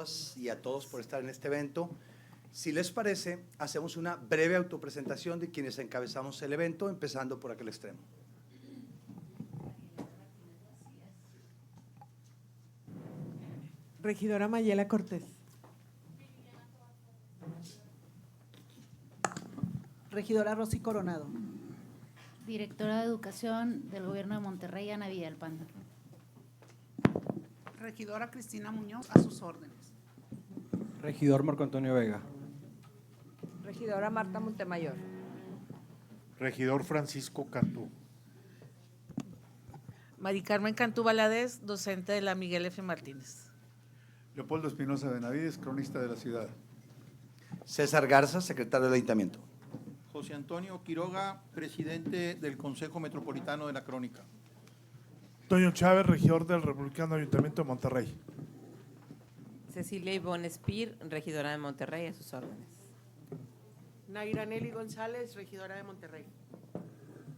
todas y a todos por estar en este evento. Si les parece, hacemos una breve autopresentación de quienes encabezamos el evento, empezando por aquel extremo. Regidora Mayela Cortés. Regidora Rosy Coronado. Directora de Educación del Gobierno de Monterrey, Ana Villalpando. Regidora Cristina Muñoz, a sus órdenes. Regidor Marco Antonio Vega. Regidora Marta Montemayor. Regidor Francisco Cantú. Mari Carmen Cantú Valadez, docente de la Miguel F. Martínez. Leopoldo Espinosa Benavides, cronista de la ciudad. César Garza, secretario del Ayuntamiento. José Antonio Quiroga, presidente del Consejo Metropolitano de la Crónica. Toño Chávez, regidor del Republicano Ayuntamiento de Monterrey. Cecilia Ivonne Espir, regidora de Monterrey, a sus órdenes. Naira Nelly González, regidora de Monterrey.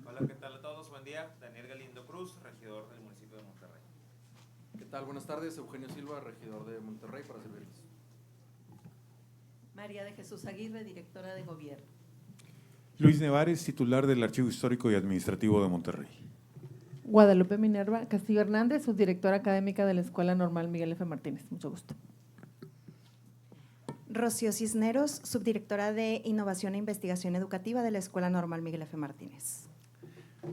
Hola, ¿qué tal a todos? Buen día. Daniel Galindo Cruz, regidor del municipio de Monterrey. ¿Qué tal? Buenas tardes. Eugenio Silva, regidor de Monterrey, para servirles. María de Jesús Aguirre, directora de Gobierno. Luis Nevares, titular del Archivo Histórico y Administrativo de Monterrey. Guadalupe Minerva Castillo Hernández, subdirectora académica de la Escuela Normal Miguel F. Martínez. Mucho gusto. Rocío Cisneros, subdirectora de Innovación e Investigación Educativa de la Escuela Normal Miguel F. Martínez.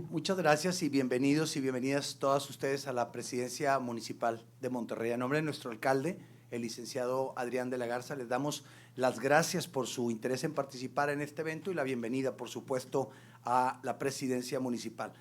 Muchas gracias y bienvenidos y bienvenidas todas ustedes a la Presidencia Municipal de Monterrey. A nombre de nuestro alcalde, el licenciado Adrián de la Garza, les damos las gracias por su interés en participar en este evento y la bienvenida, por supuesto, a la Presidencia Municipal.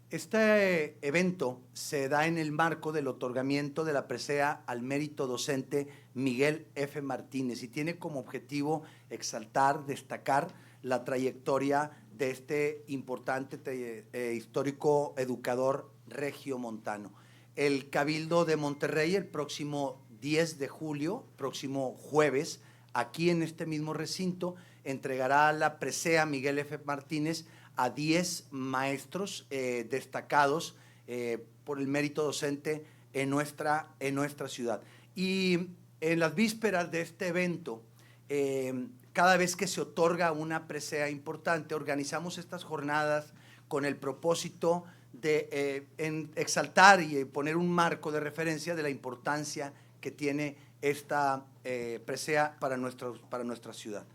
Este evento se da en el marco del otorgamiento de la presea al mérito docente Miguel F. Martínez y tiene como objetivo exaltar, destacar la trayectoria de este importante histórico educador regiomontano. El Cabildo de Monterrey el próximo 10 de julio, próximo jueves, aquí en este mismo recinto, entregará la presea Miguel F. Martínez a 10 maestros destacados por el mérito docente en nuestra ciudad. Y en las vísperas de este evento, cada vez que se otorga una presea importante, organizamos estas jornadas con el propósito de exaltar y poner un marco de referencia de la importancia que tiene esta presea para nuestra ciudad.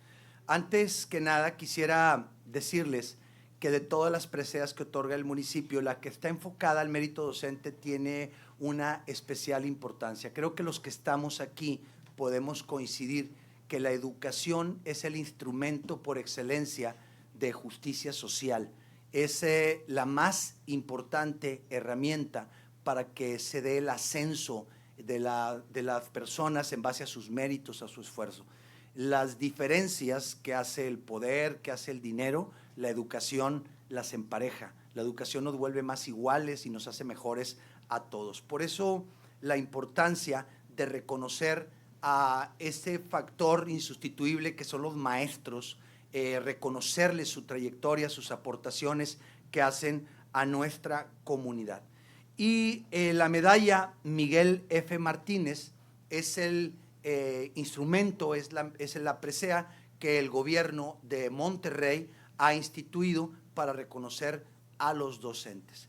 Antes que nada, quisiera decirles que de todas las preseas que otorga el municipio, la que está enfocada al mérito docente tiene una especial importancia. Creo que los que estamos aquí podemos coincidir que la educación es el instrumento por excelencia de justicia social. Es la más importante herramienta para que se dé el ascenso de las personas en base a sus méritos, a su esfuerzo. Las diferencias que hace el poder, que hace el dinero, la educación las empareja. La educación nos vuelve más iguales y nos hace mejores a todos. Por eso la importancia de reconocer a ese factor insustituible que son los maestros, reconocerles su trayectoria, sus aportaciones que hacen a nuestra comunidad. Y la medalla Miguel F. Martínez es el instrumento, es la presea que el gobierno de Monterrey ha instituido para reconocer a los docentes.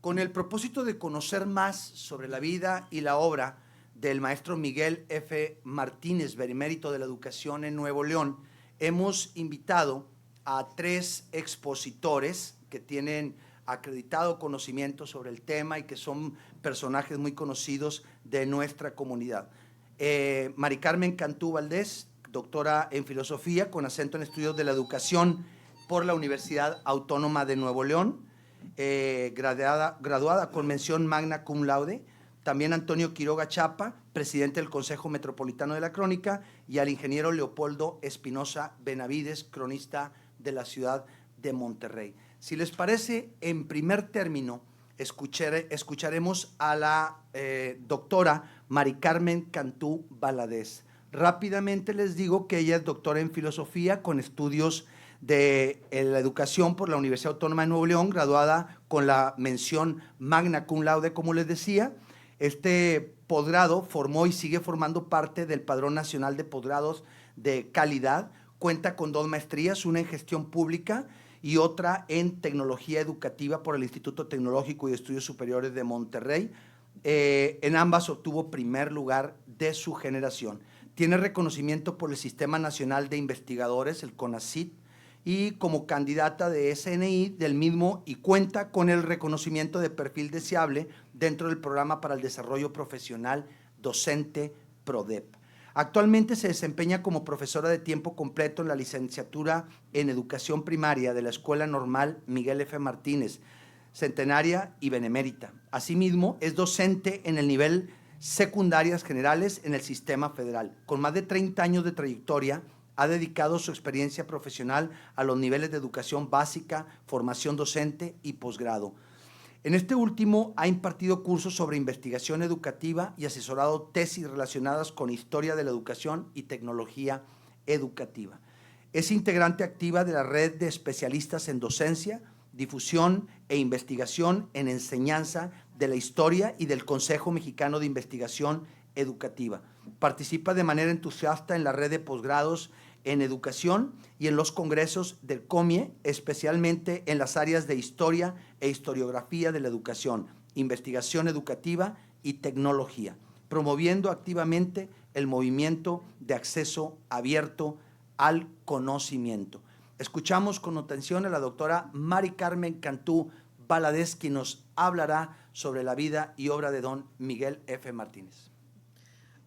Con el propósito de conocer más sobre la vida y la obra del maestro Miguel F. Martínez, benemérito de la educación en Nuevo León, hemos invitado a 3 expositores que tienen acreditado conocimiento sobre el tema y que son personajes muy conocidos de nuestra comunidad. Mari Carmen Cantú Valdés, doctora en filosofía con acento en estudios de la educación por la Universidad Autónoma de Nuevo León, graduada con mención magna cum laude. También Antonio Quiroga Chapa, presidente del Consejo Metropolitano de la Crónica, y al ingeniero Leopoldo Espinosa Benavides, cronista de la ciudad de Monterrey. Si les parece, en primer término, escucharemos a la doctora Mari Carmen Cantú Valadez. Rápidamente les digo que ella es doctora en filosofía con estudios de la educación por la Universidad Autónoma de Nuevo León, graduada con la mención magna cum laude, como les decía. Este posgrado, formó y sigue formando parte del Padrón Nacional de Posgrados de Calidad. Cuenta con 2 maestrías, una en Gestión Pública y otra en Tecnología Educativa por el Instituto Tecnológico y Estudios Superiores de Monterrey. En ambas obtuvo primer lugar de su generación. Tiene reconocimiento por el Sistema Nacional de Investigadores, el CONACYT, y como candidata de SNI del mismo, y cuenta con el reconocimiento de perfil deseable dentro del Programa para el Desarrollo Profesional Docente PRODEP. Actualmente se desempeña como profesora de tiempo completo en la licenciatura en Educación Primaria de la Escuela Normal Miguel F. Martínez, centenaria y benemérita. Asimismo, es docente en el nivel secundarias generales en el sistema federal. Con más de 30 años de trayectoria, ha dedicado su experiencia profesional a los niveles de educación básica, formación docente y posgrado. En este último ha impartido cursos sobre investigación educativa y asesorado tesis relacionadas con historia de la educación y tecnología educativa. Es integrante activa de la red de especialistas en docencia, difusión e investigación en enseñanza de la historia y del Consejo Mexicano de Investigación Educativa. Participa de manera entusiasta en la red de posgrados en educación y en los congresos del COMIE, especialmente en las áreas de historia e historiografía de la educación, investigación educativa y tecnología, promoviendo activamente el movimiento de acceso abierto al conocimiento. Escuchamos con atención a la doctora Mari Carmen Cantú Valadez, quien nos hablará sobre la vida y obra de don Miguel F. Martínez.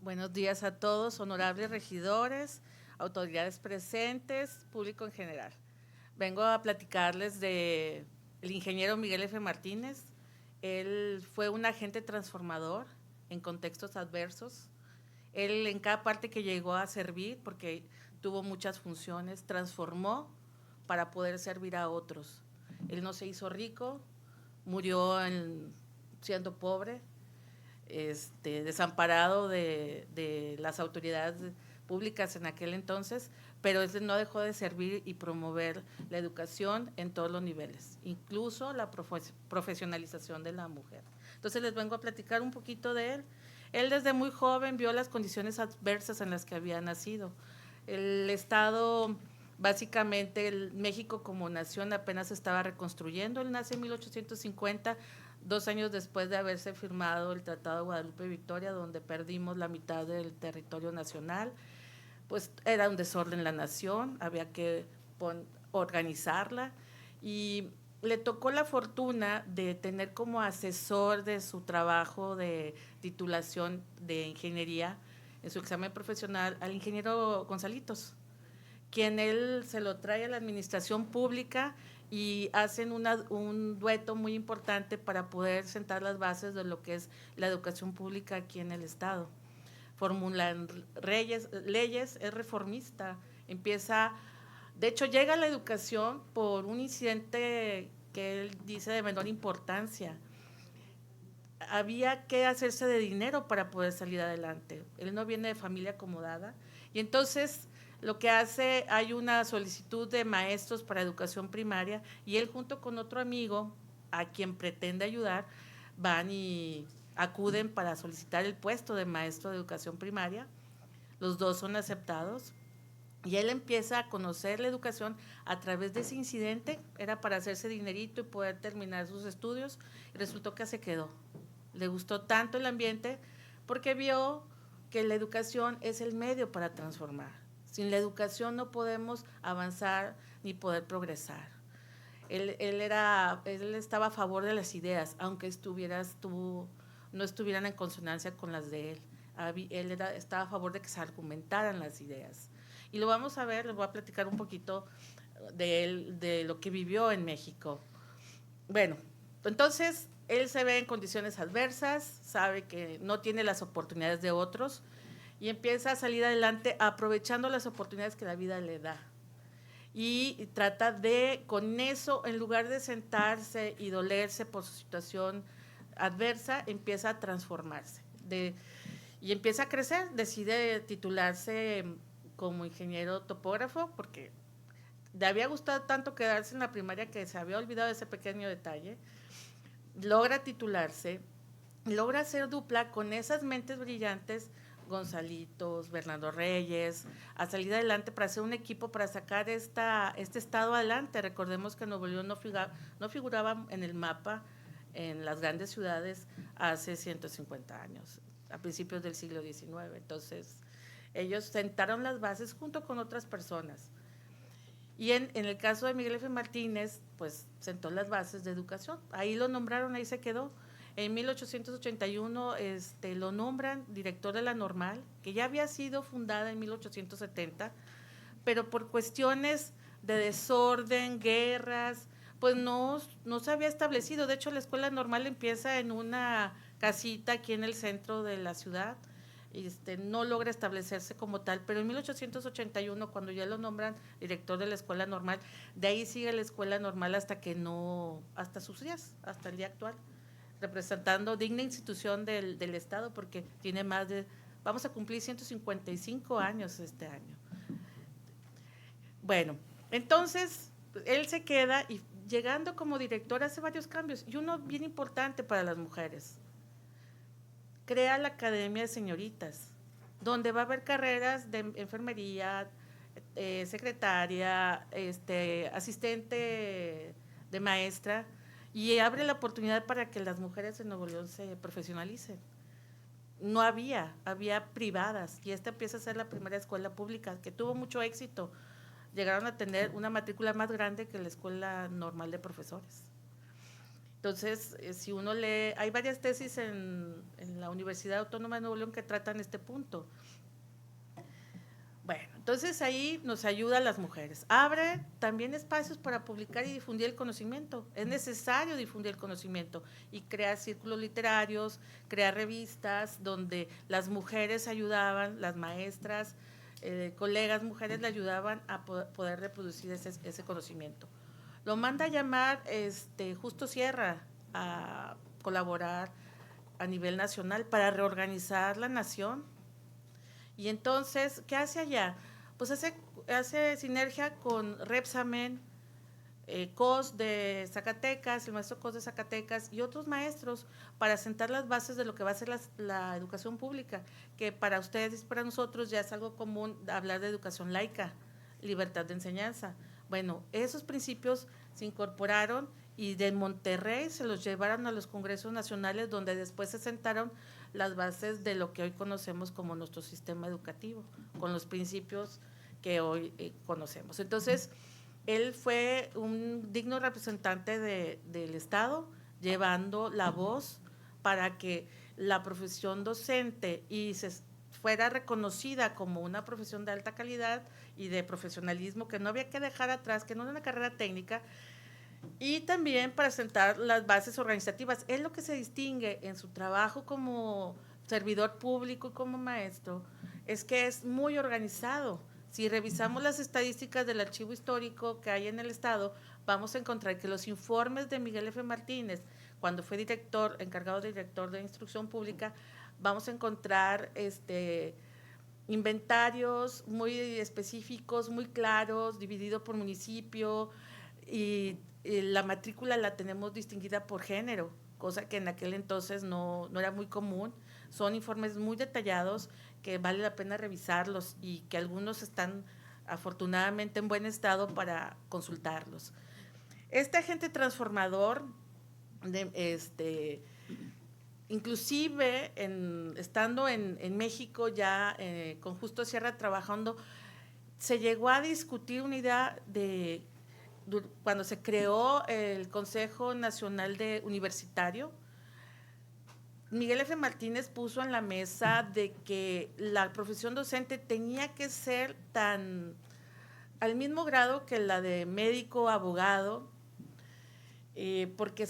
Buenos días a todos, honorables regidores, autoridades presentes, público en general. Vengo a platicarles del ingeniero Miguel F. Martínez. Él fue un agente transformador en contextos adversos. Él en cada parte que llegó a servir, porque tuvo muchas funciones, transformó para poder servir a otros. Él no se hizo rico, murió siendo pobre, desamparado de las autoridades públicas en aquel entonces, pero él no dejó de servir y promover la educación en todos los niveles, incluso la profesionalización de la mujer. Entonces les vengo a platicar un poquito de él. Él desde muy joven vio las condiciones adversas en las que había nacido. El Estado, básicamente, México como nación apenas se estaba reconstruyendo. Él nace en 1850, 2 años después de haberse firmado el Tratado de Guadalupe-Victoria, donde perdimos la mitad del territorio nacional. Pues era un desorden la nación, había que organizarla, y le tocó la fortuna de tener como asesor de su trabajo de titulación de ingeniería en su examen profesional al ingeniero Gonzalitos, quien él se lo trae a la administración pública y hacen un dueto muy importante para poder sentar las bases de lo que es la educación pública aquí en el Estado. Formulan leyes, es reformista, de hecho llega a la educación por un incidente que él dice de menor importancia. Había que hacerse de dinero para poder salir adelante. Él no viene de familia acomodada y entonces lo que hace, hay una solicitud de maestros para educación primaria y él junto con otro amigo a quien pretende ayudar van y acuden para solicitar el puesto de maestro de educación primaria. Los dos son aceptados y él empieza a conocer la educación a través de ese incidente. Era para hacerse dinerito y poder terminar sus estudios y resultó que se quedó. Le gustó tanto el ambiente porque vio que la educación es el medio para transformar. Sin la educación no podemos avanzar ni poder progresar. Él estaba a favor de las ideas, aunque no estuvieran en consonancia con las de él. Él estaba a favor de que se argumentaran las ideas. Y lo vamos a ver, les voy a platicar un poquito de él, de lo que vivió en México. Bueno, entonces él se ve en condiciones adversas, sabe que no tiene las oportunidades de otros y empieza a salir adelante aprovechando las oportunidades que la vida le da. Y trata de, con eso, en lugar de sentarse y dolerse por su situación adversa, empieza a transformarse y empieza a crecer. Decide titularse como ingeniero topógrafo porque le había gustado tanto quedarse en la primaria que se había olvidado de ese pequeño detalle. Logra titularse logra hacer dupla con esas mentes brillantes, Gonzalitos, Bernardo Reyes, a salir adelante para hacer un equipo para sacar este estado adelante. Recordemos que Nuevo León no figuraba en el mapa en las grandes ciudades hace 150 años, a principios del siglo XIX. Entonces, ellos sentaron las bases junto con otras personas. Y en el caso de Miguel F. Martínez, pues sentó las bases de educación. Ahí lo nombraron, ahí se quedó. En 1881 lo nombran director de la Normal, que ya había sido fundada en 1870, pero por cuestiones de desorden, guerras, pues no se había establecido. De hecho, la Escuela Normal empieza en una casita aquí en el centro de la ciudad, no logra establecerse como tal, pero en 1881, cuando ya lo nombran director de la Escuela Normal, de ahí sigue la Escuela Normal hasta sus días, hasta el día actual, representando digna institución del Estado, porque tiene vamos a cumplir 155 años este año. Bueno, entonces, él se queda y llegando como director hace varios cambios, y uno bien importante para las mujeres. Crea la Academia de Señoritas, donde va a haber carreras de enfermería, secretaria, asistente de maestra, y abre la oportunidad para que las mujeres en Nuevo León se profesionalicen. No había privadas, y esta empieza a ser la primera escuela pública, que tuvo mucho éxito. Llegaron a tener una matrícula más grande que la Escuela Normal de Profesores. Entonces, si uno lee, hay varias tesis en la Universidad Autónoma de Nuevo León que tratan este punto. Bueno, entonces ahí nos ayuda a las mujeres. Abre también espacios para publicar y difundir el conocimiento. Es necesario difundir el conocimiento y crear círculos literarios, crear revistas donde las mujeres ayudaban, las maestras, colegas mujeres le ayudaban a poder reproducir ese conocimiento. Lo manda a llamar Justo Sierra a colaborar a nivel nacional para reorganizar la nación. Y entonces, ¿qué hace allá? Pues hace sinergia con Repsamen, COS de Zacatecas, el maestro COS de Zacatecas y otros maestros para sentar las bases de lo que va a ser la educación pública, que para ustedes y para nosotros ya es algo común hablar de educación laica, libertad de enseñanza. Bueno, esos principios se incorporaron y de Monterrey se los llevaron a los congresos nacionales, donde después se sentaron las bases de lo que hoy conocemos como nuestro sistema educativo, con los principios que hoy conocemos. Entonces, él fue un digno representante del Estado, llevando la voz para que la profesión docente fuera reconocida como una profesión de alta calidad y de profesionalismo que no había que dejar atrás, que no era una carrera técnica, y también para sentar las bases organizativas. Es lo que se distingue en su trabajo como servidor público y como maestro, es que es muy organizado. Si revisamos las estadísticas del archivo histórico que hay en el Estado, vamos a encontrar que los informes de Miguel F. Martínez, cuando fue encargado de director de instrucción pública, vamos a encontrar inventarios muy específicos, muy claros, dividido por municipio, y la matrícula la tenemos distinguida por género, cosa que en aquel entonces no era muy común. Son informes muy detallados que vale la pena revisarlos y que algunos están afortunadamente en buen estado para consultarlos. Este agente transformador, inclusive estando en México ya con Justo Sierra trabajando, se llegó a discutir una idea cuando se creó el Consejo Nacional Universitario. Miguel F. Martínez puso en la mesa de que la profesión docente tenía que ser al mismo grado que la de médico, abogado, porque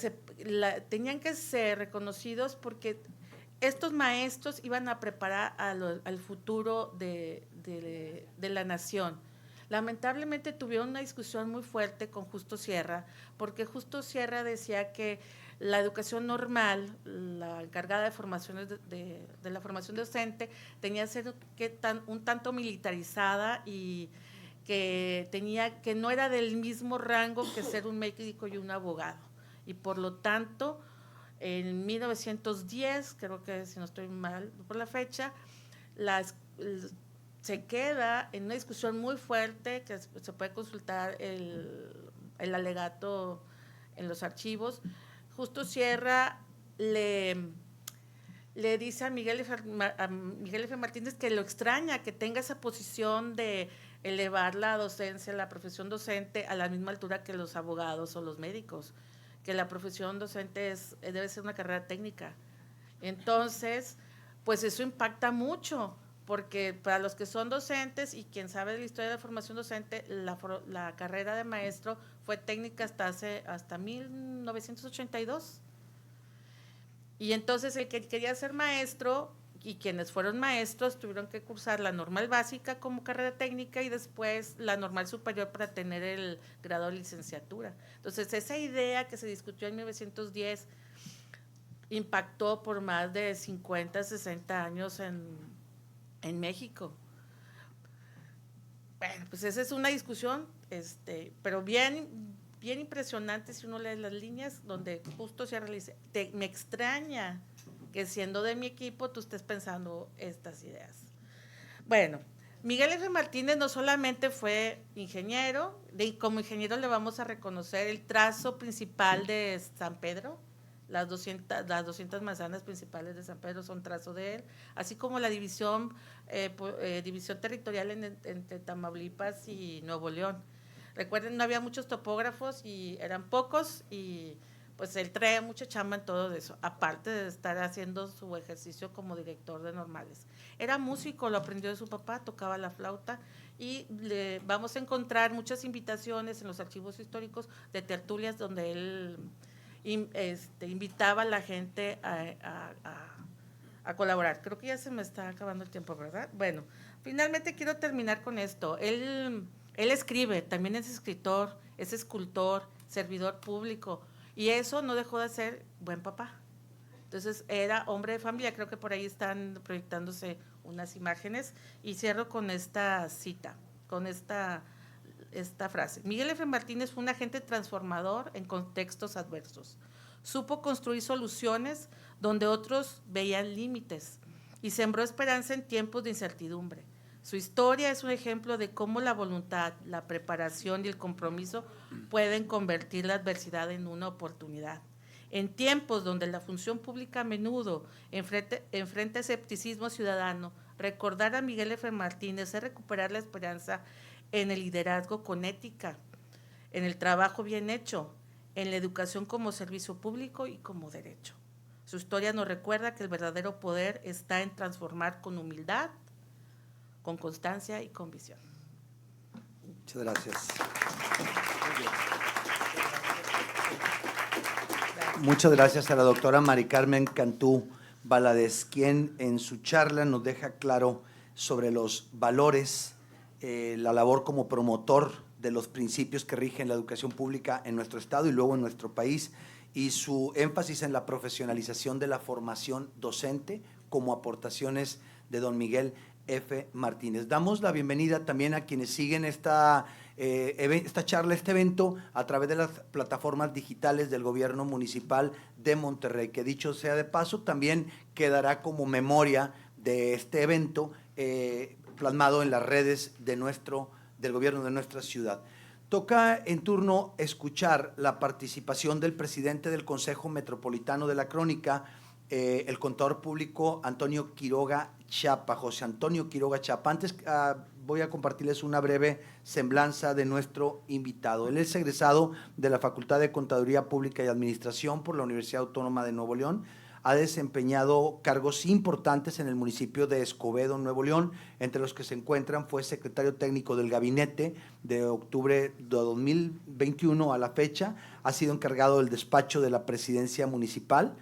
tenían que ser reconocidos porque estos maestros iban a preparar al futuro de la nación. Lamentablemente tuvieron una discusión muy fuerte con Justo Sierra, porque Justo Sierra decía que la educación normal, la encargada de formaciones de la formación docente, tenía que ser un tanto militarizada y que no era del mismo rango que ser un médico y un abogado. Y por lo tanto, En 1910, creo que si no estoy mal por la fecha, se queda en una discusión muy fuerte, que se puede consultar el alegato en los archivos. Justo Sierra le dice a Miguel F. Martínez que lo extraña, que tenga esa posición de elevar la docencia, la profesión docente a la misma altura que los abogados o los médicos, que la profesión docente debe ser una carrera técnica. Entonces, pues eso impacta mucho, porque para los que son docentes y quien sabe de la historia de la formación docente, la carrera de maestro fue técnica hasta 1982. Y entonces el que quería ser maestro y quienes fueron maestros tuvieron que cursar la normal básica como carrera técnica y después la normal superior para tener el grado de licenciatura. Entonces esa idea que se discutió en 1910 impactó por más de 50, 60 años en México. Bueno, pues esa es una discusión, pero bien impresionante si uno lee las líneas donde justo Sierra le dice, me extraña que siendo de mi equipo tú estés pensando estas ideas. Bueno, Miguel F. Martínez no solamente fue ingeniero, como ingeniero le vamos a reconocer el trazo principal de San Pedro. Las 200 manzanas principales de San Pedro son trazo de él, así como la división territorial entre Tamaulipas y Nuevo León. Recuerden, no había muchos topógrafos y eran pocos, y pues él trae mucha chamba en todo eso, aparte de estar haciendo su ejercicio como director de normales. Era músico, lo aprendió de su papá, tocaba la flauta, y vamos a encontrar muchas invitaciones en los archivos históricos de tertulias donde él invitaba a la gente a colaborar. Creo que ya se me está acabando el tiempo, ¿verdad? Bueno, finalmente quiero terminar con esto. Él escribe, también es escritor, es escultor, servidor público, y eso no dejó de ser buen papá. Entonces era hombre de familia. Creo que por ahí están proyectándose unas imágenes, y cierro con esta cita, con esta frase. Miguel F. Martínez fue un agente transformador en contextos adversos. Supo construir soluciones donde otros veían límites y sembró esperanza en tiempos de incertidumbre. Su historia es un ejemplo de cómo la voluntad, la preparación y el compromiso pueden convertir la adversidad en una oportunidad. En tiempos donde la función pública a menudo enfrenta escepticismo ciudadano, recordar a Miguel F. Martínez es recuperar la esperanza en el liderazgo con ética, en el trabajo bien hecho, en la educación como servicio público y como derecho. Su historia nos recuerda que el verdadero poder está en transformar con humildad, con constancia y con visión. Muchas gracias. Muchas gracias a la doctora Mari Carmen Cantú Valadez, quien en su charla nos deja claro sobre los valores, la labor como promotor de los principios que rigen la educación pública en nuestro estado y luego en nuestro país, y su énfasis en la profesionalización de la formación docente como aportaciones de don Miguel F. Martínez. Damos la bienvenida también a quienes siguen esta charla, este evento, a través de las plataformas digitales del Gobierno Municipal de Monterrey, que dicho sea de paso, también quedará como memoria de este evento plasmado en las redes del gobierno de nuestra ciudad. Toca en turno escuchar la participación del presidente del Consejo Metropolitano de la Crónica, el contador público Antonio Quiroga Chapa, José Antonio Quiroga Chapa. Antes voy a compartirles una breve semblanza de nuestro invitado. Él es egresado de la Facultad de Contaduría Pública y Administración por la Universidad Autónoma de Nuevo León. Ha desempeñado cargos importantes en el municipio de Escobedo, Nuevo León, entre los que se encuentran fue secretario técnico del gabinete de octubre de 2021 a la fecha, ha sido encargado del despacho de la presidencia municipal,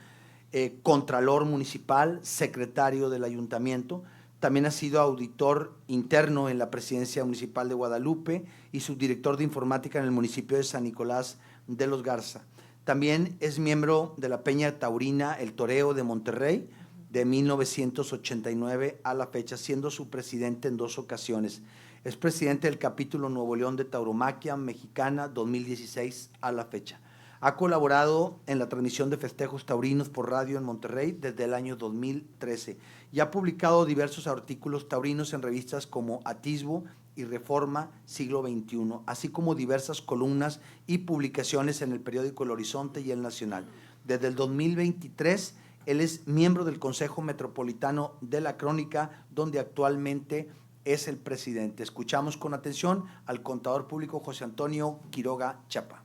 contralor municipal, secretario del ayuntamiento, también ha sido auditor interno en la presidencia municipal de Guadalupe y subdirector de informática en el municipio de San Nicolás de los Garza. También es miembro de la Peña Taurina El Toreo de Monterrey de 1989 a la fecha, siendo su presidente en 2 ocasiones. Es presidente del capítulo Nuevo León de Tauromaquia Mexicana 2016 a la fecha. Ha colaborado en la transmisión de festejos taurinos por radio en Monterrey desde el año 2013 y ha publicado diversos artículos taurinos en revistas como Atisbo y Reforma Siglo XXI, así como diversas columnas y publicaciones en el periódico El Horizonte y El Nacional. Desde el 2023, él es miembro del Consejo Metropolitano de la Crónica, donde actualmente es el presidente. Escuchamos con atención al contador público José Antonio Quiroga Chapa.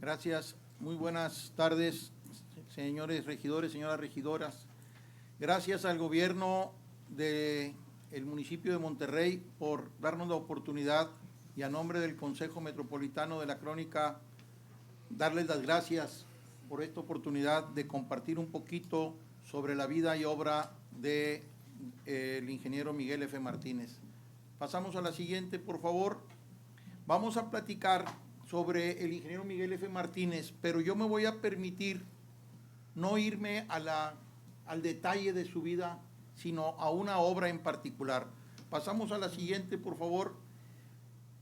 Gracias. Muy buenas tardes, señores regidores, señoras regidoras. Gracias al gobierno del municipio de Monterrey por darnos la oportunidad y a nombre del Consejo Metropolitano de la Crónica, darles las gracias por esta oportunidad de compartir un poquito sobre la vida y obra del ingeniero Miguel F. Martínez. Pasamos a la siguiente, por favor. Vamos a platicar sobre el ingeniero Miguel F. Martínez, pero yo me voy a permitir no irme al detalle de su vida, sino a una obra en particular. Pasamos a la siguiente, por favor.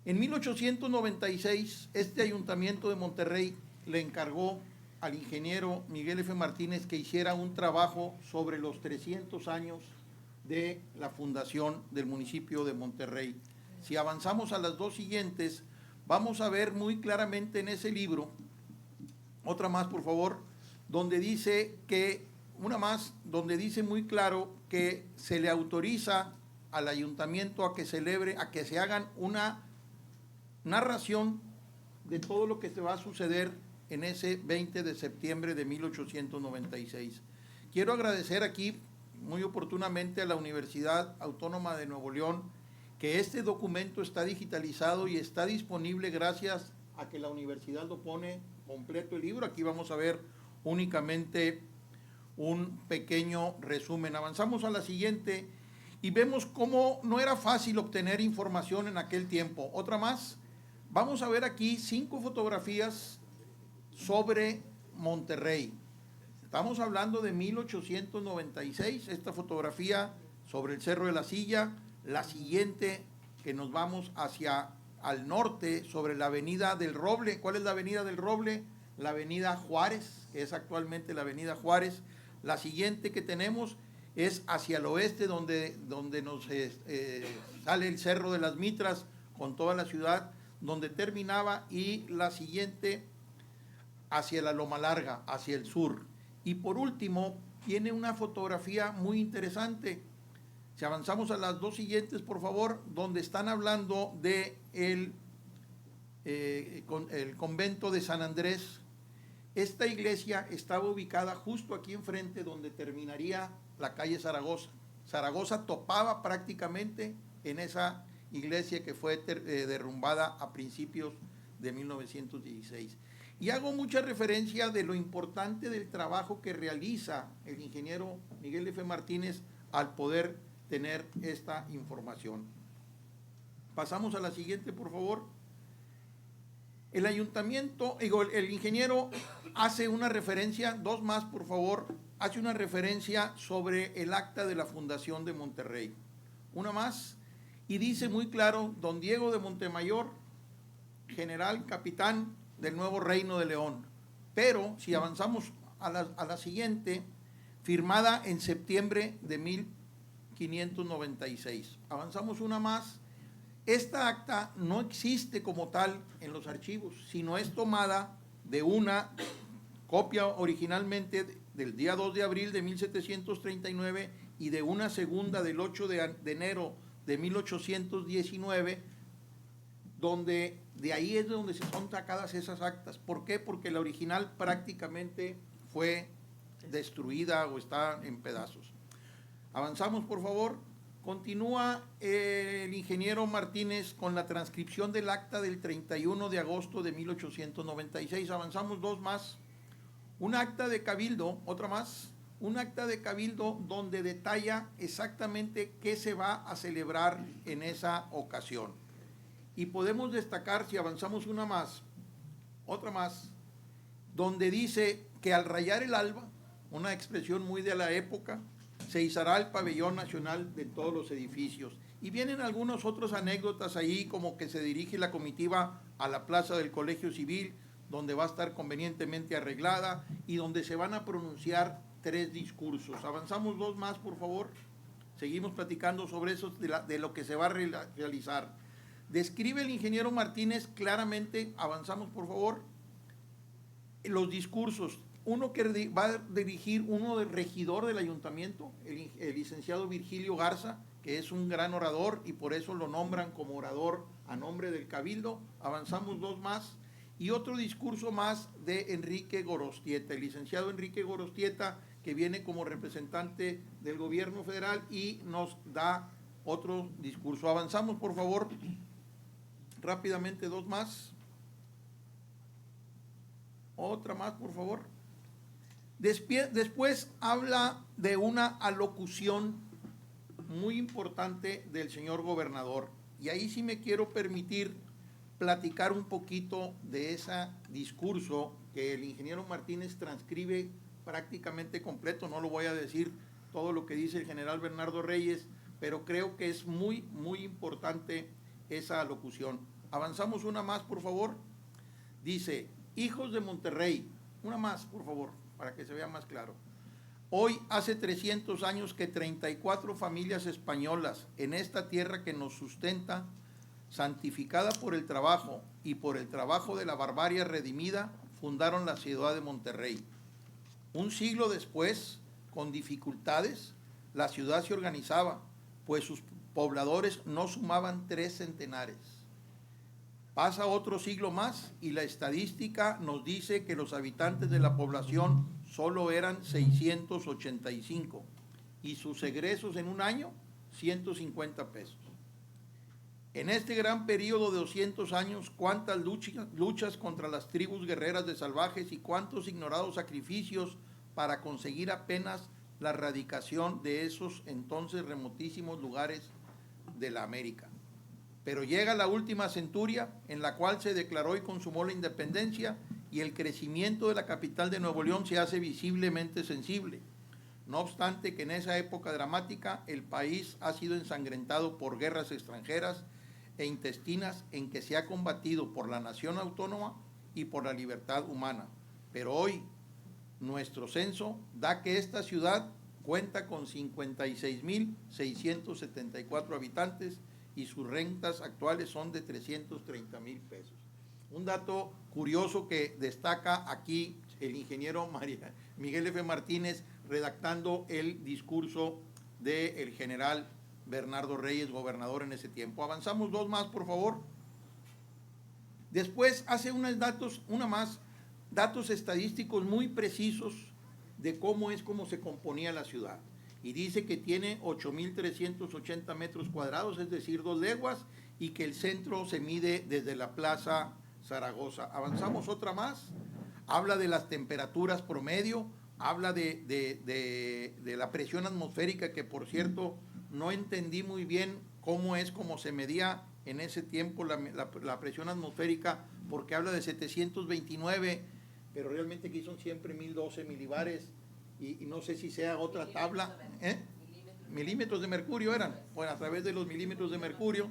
En 1896, este ayuntamiento de Monterrey le encargó al ingeniero Miguel F. Martínez que hiciera un trabajo sobre los 300 años de la fundación del municipio de Monterrey. Si avanzamos a las dos siguientes, vamos a ver muy claramente en ese libro, otra más por favor, donde dice donde dice muy claro que se le autoriza al ayuntamiento a que se hagan una narración de todo lo que se va a suceder en ese 20 de septiembre de 1896. Quiero agradecer aquí muy oportunamente a la Universidad Autónoma de Nuevo León que este documento está digitalizado y está disponible gracias a que la universidad lo pone completo el libro. Aquí vamos a ver únicamente un pequeño resumen. Avanzamos a la siguiente y vemos cómo no era fácil obtener información en aquel tiempo. Otra más, vamos a ver aquí 5 fotografías sobre Monterrey. Estamos hablando de 1896, esta fotografía sobre el Cerro de la Silla. La siguiente, que nos vamos hacia al norte, sobre la Avenida del Roble. ¿Cuál es la Avenida del Roble? La Avenida Juárez, que es actualmente la Avenida Juárez. La siguiente que tenemos es hacia el oeste, donde nos sale el Cerro de las Mitras, con toda la ciudad, donde terminaba, y la siguiente hacia la Loma Larga, hacia el sur. Y por último, tiene una fotografía muy interesante. Si avanzamos a las dos siguientes, por favor, donde están hablando de el convento de San Andrés. Esta iglesia estaba ubicada justo aquí enfrente, donde terminaría la calle Zaragoza. Zaragoza topaba prácticamente en esa iglesia que fue derrumbada a principios de 1916. Y hago mucha referencia de lo importante del trabajo que realiza el ingeniero Miguel F. Martínez al poder tener esta información. Pasamos a la siguiente, por favor. El ayuntamiento, el ingeniero hace una referencia, dos más, por favor, hace una referencia sobre el acta de la Fundación de Monterrey. Una más, y dice muy claro, don Diego de Montemayor, general capitán del Nuevo Reino de León. Pero si avanzamos a la siguiente, firmada en septiembre de 1596. Avanzamos una más. Esta acta no existe como tal en los archivos, sino es tomada de una copia originalmente del día 2 de abril de 1739 y de una segunda del 8 de enero de 1819, donde de ahí es donde se son sacadas esas actas. ¿Por qué? Porque la original prácticamente fue destruida o está en pedazos. Avanzamos, por favor. Continúa el ingeniero Martínez con la transcripción del acta del 31 de agosto de 1896. Avanzamos dos más. Un acta de cabildo, otra más. Un acta de cabildo donde detalla exactamente qué se va a celebrar en esa ocasión. Y podemos destacar, si avanzamos una más, otra más, donde dice que al rayar el alba, una expresión muy de la época, se izará el pabellón nacional de todos los edificios. Y vienen algunas otras anécdotas ahí, como que se dirige la comitiva a la plaza del Colegio Civil, donde va a estar convenientemente arreglada y donde se van a pronunciar 3 discursos. Avanzamos 2 más, por favor. Seguimos platicando sobre eso, de lo que se va a realizar. Describe el ingeniero Martínez claramente, avanzamos por favor, los discursos. Uno que va a dirigir uno del regidor del ayuntamiento, el licenciado Virgilio Garza, que es un gran orador y por eso lo nombran como orador a nombre del Cabildo. Avanzamos 2 más. Y otro discurso más de Enrique Gorostieta, el licenciado Enrique Gorostieta, que viene como representante del gobierno federal y nos da otro discurso. Avanzamos, por favor, rápidamente 2 más. Otra más, por favor. Después habla de una alocución muy importante del señor gobernador. Y ahí sí me quiero permitir platicar un poquito de ese discurso que el ingeniero Martínez transcribe prácticamente completo. No lo voy a decir todo lo que dice el general Bernardo Reyes, pero creo que es muy, muy importante esa alocución. Avanzamos una más, por favor. Dice: hijos de Monterrey, una más, por favor, para que se vea más claro. Hoy hace 300 años que 34 familias españolas en esta tierra que nos sustenta, santificada por el trabajo y por el trabajo de la barbarie redimida, fundaron la ciudad de Monterrey. Un siglo después, con dificultades, la ciudad se organizaba, pues sus pobladores no sumaban 3 centenares. Pasa otro siglo más y la estadística nos dice que los habitantes de la población solo eran 685 y sus egresos en un año, 150 pesos. En este gran periodo de 200 años, cuántas luchas contra las tribus guerreras de salvajes y cuántos ignorados sacrificios para conseguir apenas la erradicación de esos entonces remotísimos lugares de la América. Pero llega la última centuria en la cual se declaró y consumó la independencia y el crecimiento de la capital de Nuevo León se hace visiblemente sensible. No obstante que en esa época dramática el país ha sido ensangrentado por guerras extranjeras e intestinas en que se ha combatido por la nación autónoma y por la libertad humana. Pero hoy nuestro censo da que esta ciudad cuenta con 56,674 habitantes y sus rentas actuales son de 330,000 pesos. Un dato curioso que destaca aquí el ingeniero Miguel F. Martínez redactando el discurso del general Bernardo Reyes, gobernador en ese tiempo. Avanzamos 2 más, por favor. Después hace datos estadísticos muy precisos de cómo se componía la ciudad. Y dice que tiene 8,380 metros cuadrados, es decir, 2 leguas, y que el centro se mide desde la Plaza Zaragoza. Avanzamos otra más. Habla de las temperaturas promedio, habla de la presión atmosférica, que por cierto no entendí muy bien cómo se medía en ese tiempo la presión atmosférica, porque habla de 729, pero realmente aquí son siempre 1012 milibares, y no sé si sea otra tabla, milímetros de mercurio eran, bueno, a través de los milímetros de mercurio,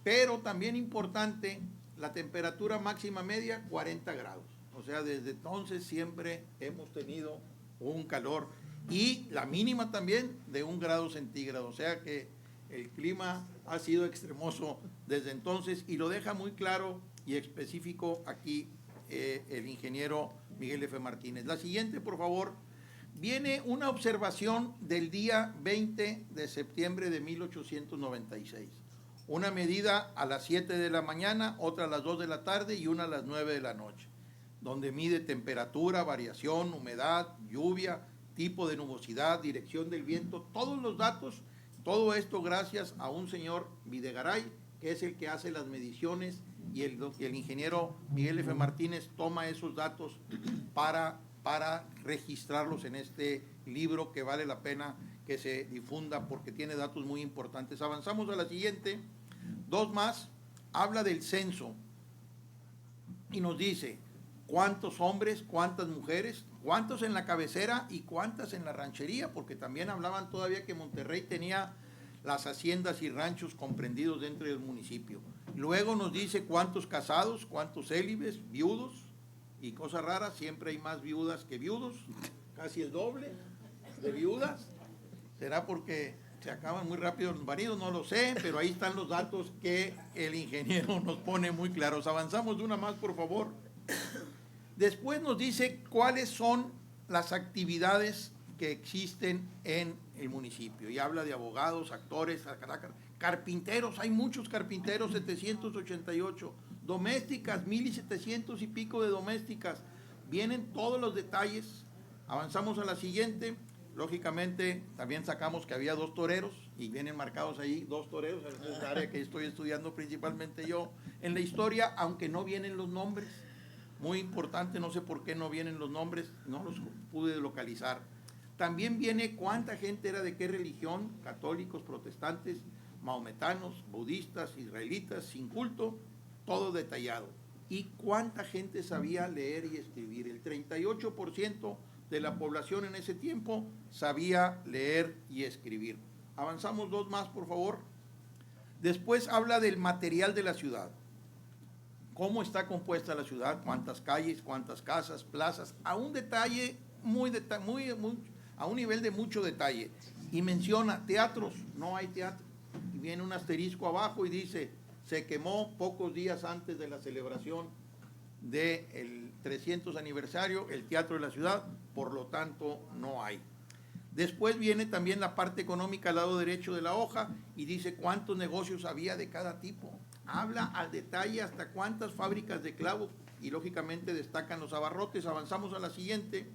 pero también importante, la temperatura máxima media 40 grados, o sea, desde entonces siempre hemos tenido un calor, y la mínima también de 1 grado centígrado, o sea que el clima ha sido extremoso desde entonces, y lo deja muy claro y específico aquí el ingeniero Miguel F. Martínez. La siguiente, por favor. Viene una observación del día 20 de septiembre de 1896. Una medida a las 7 de la mañana, otra a las 2 de la tarde y una a las 9 de la noche, donde mide temperatura, variación, humedad, lluvia, tipo de nubosidad, dirección del viento, todos los datos, todo esto gracias a un señor Videgaray, que es el que hace las mediciones, y el ingeniero Miguel F. Martínez toma esos datos para registrarlos en este libro que vale la pena que se difunda porque tiene datos muy importantes. Avanzamos a la siguiente. 2 más. Habla del censo y nos dice cuántos hombres, cuántas mujeres, cuántos en la cabecera y cuántas en la ranchería, porque también hablaban todavía que Monterrey tenía las haciendas y ranchos comprendidos dentro del municipio. Luego nos dice cuántos casados, cuántos célibes, viudos, Y cosa rara, siempre hay más viudas que viudos, casi el doble de viudas. ¿Será porque se acaban muy rápido los maridos? No lo sé, pero ahí están los datos que el ingeniero nos pone muy claros. Avanzamos de una más, por favor. Después nos dice cuáles son las actividades que existen en el municipio. Y habla de abogados, actores, carpinteros, hay muchos carpinteros, 788. Domésticas, 1,700 y pico de domésticas. Vienen todos los detalles. Avanzamos a la siguiente. Lógicamente, también sacamos que había 2 toreros y vienen marcados ahí 2 toreros. Esa es la área que estoy estudiando principalmente yo en la historia, aunque no vienen los nombres. Muy importante, no sé por qué no vienen los nombres, no los pude localizar. También viene cuánta gente era de qué religión, católicos, protestantes, mahometanos, budistas, israelitas, sin culto, todo detallado. Y cuánta gente sabía leer y escribir. El 38% de la población en ese tiempo sabía leer y escribir. Avanzamos 2 más, por favor. Después habla del material de la ciudad. Cómo está compuesta la ciudad, cuántas calles, cuántas casas, plazas, a un detalle a un nivel de mucho detalle. Y menciona teatros, no hay teatro. Y viene un asterisco abajo y dice, se quemó pocos días antes de la celebración del 300 aniversario, el teatro de la ciudad, por lo tanto no hay. Después viene también la parte económica al lado derecho de la hoja y dice cuántos negocios había de cada tipo. Habla al detalle hasta cuántas fábricas de clavos y lógicamente destacan los abarrotes. Avanzamos a la siguiente.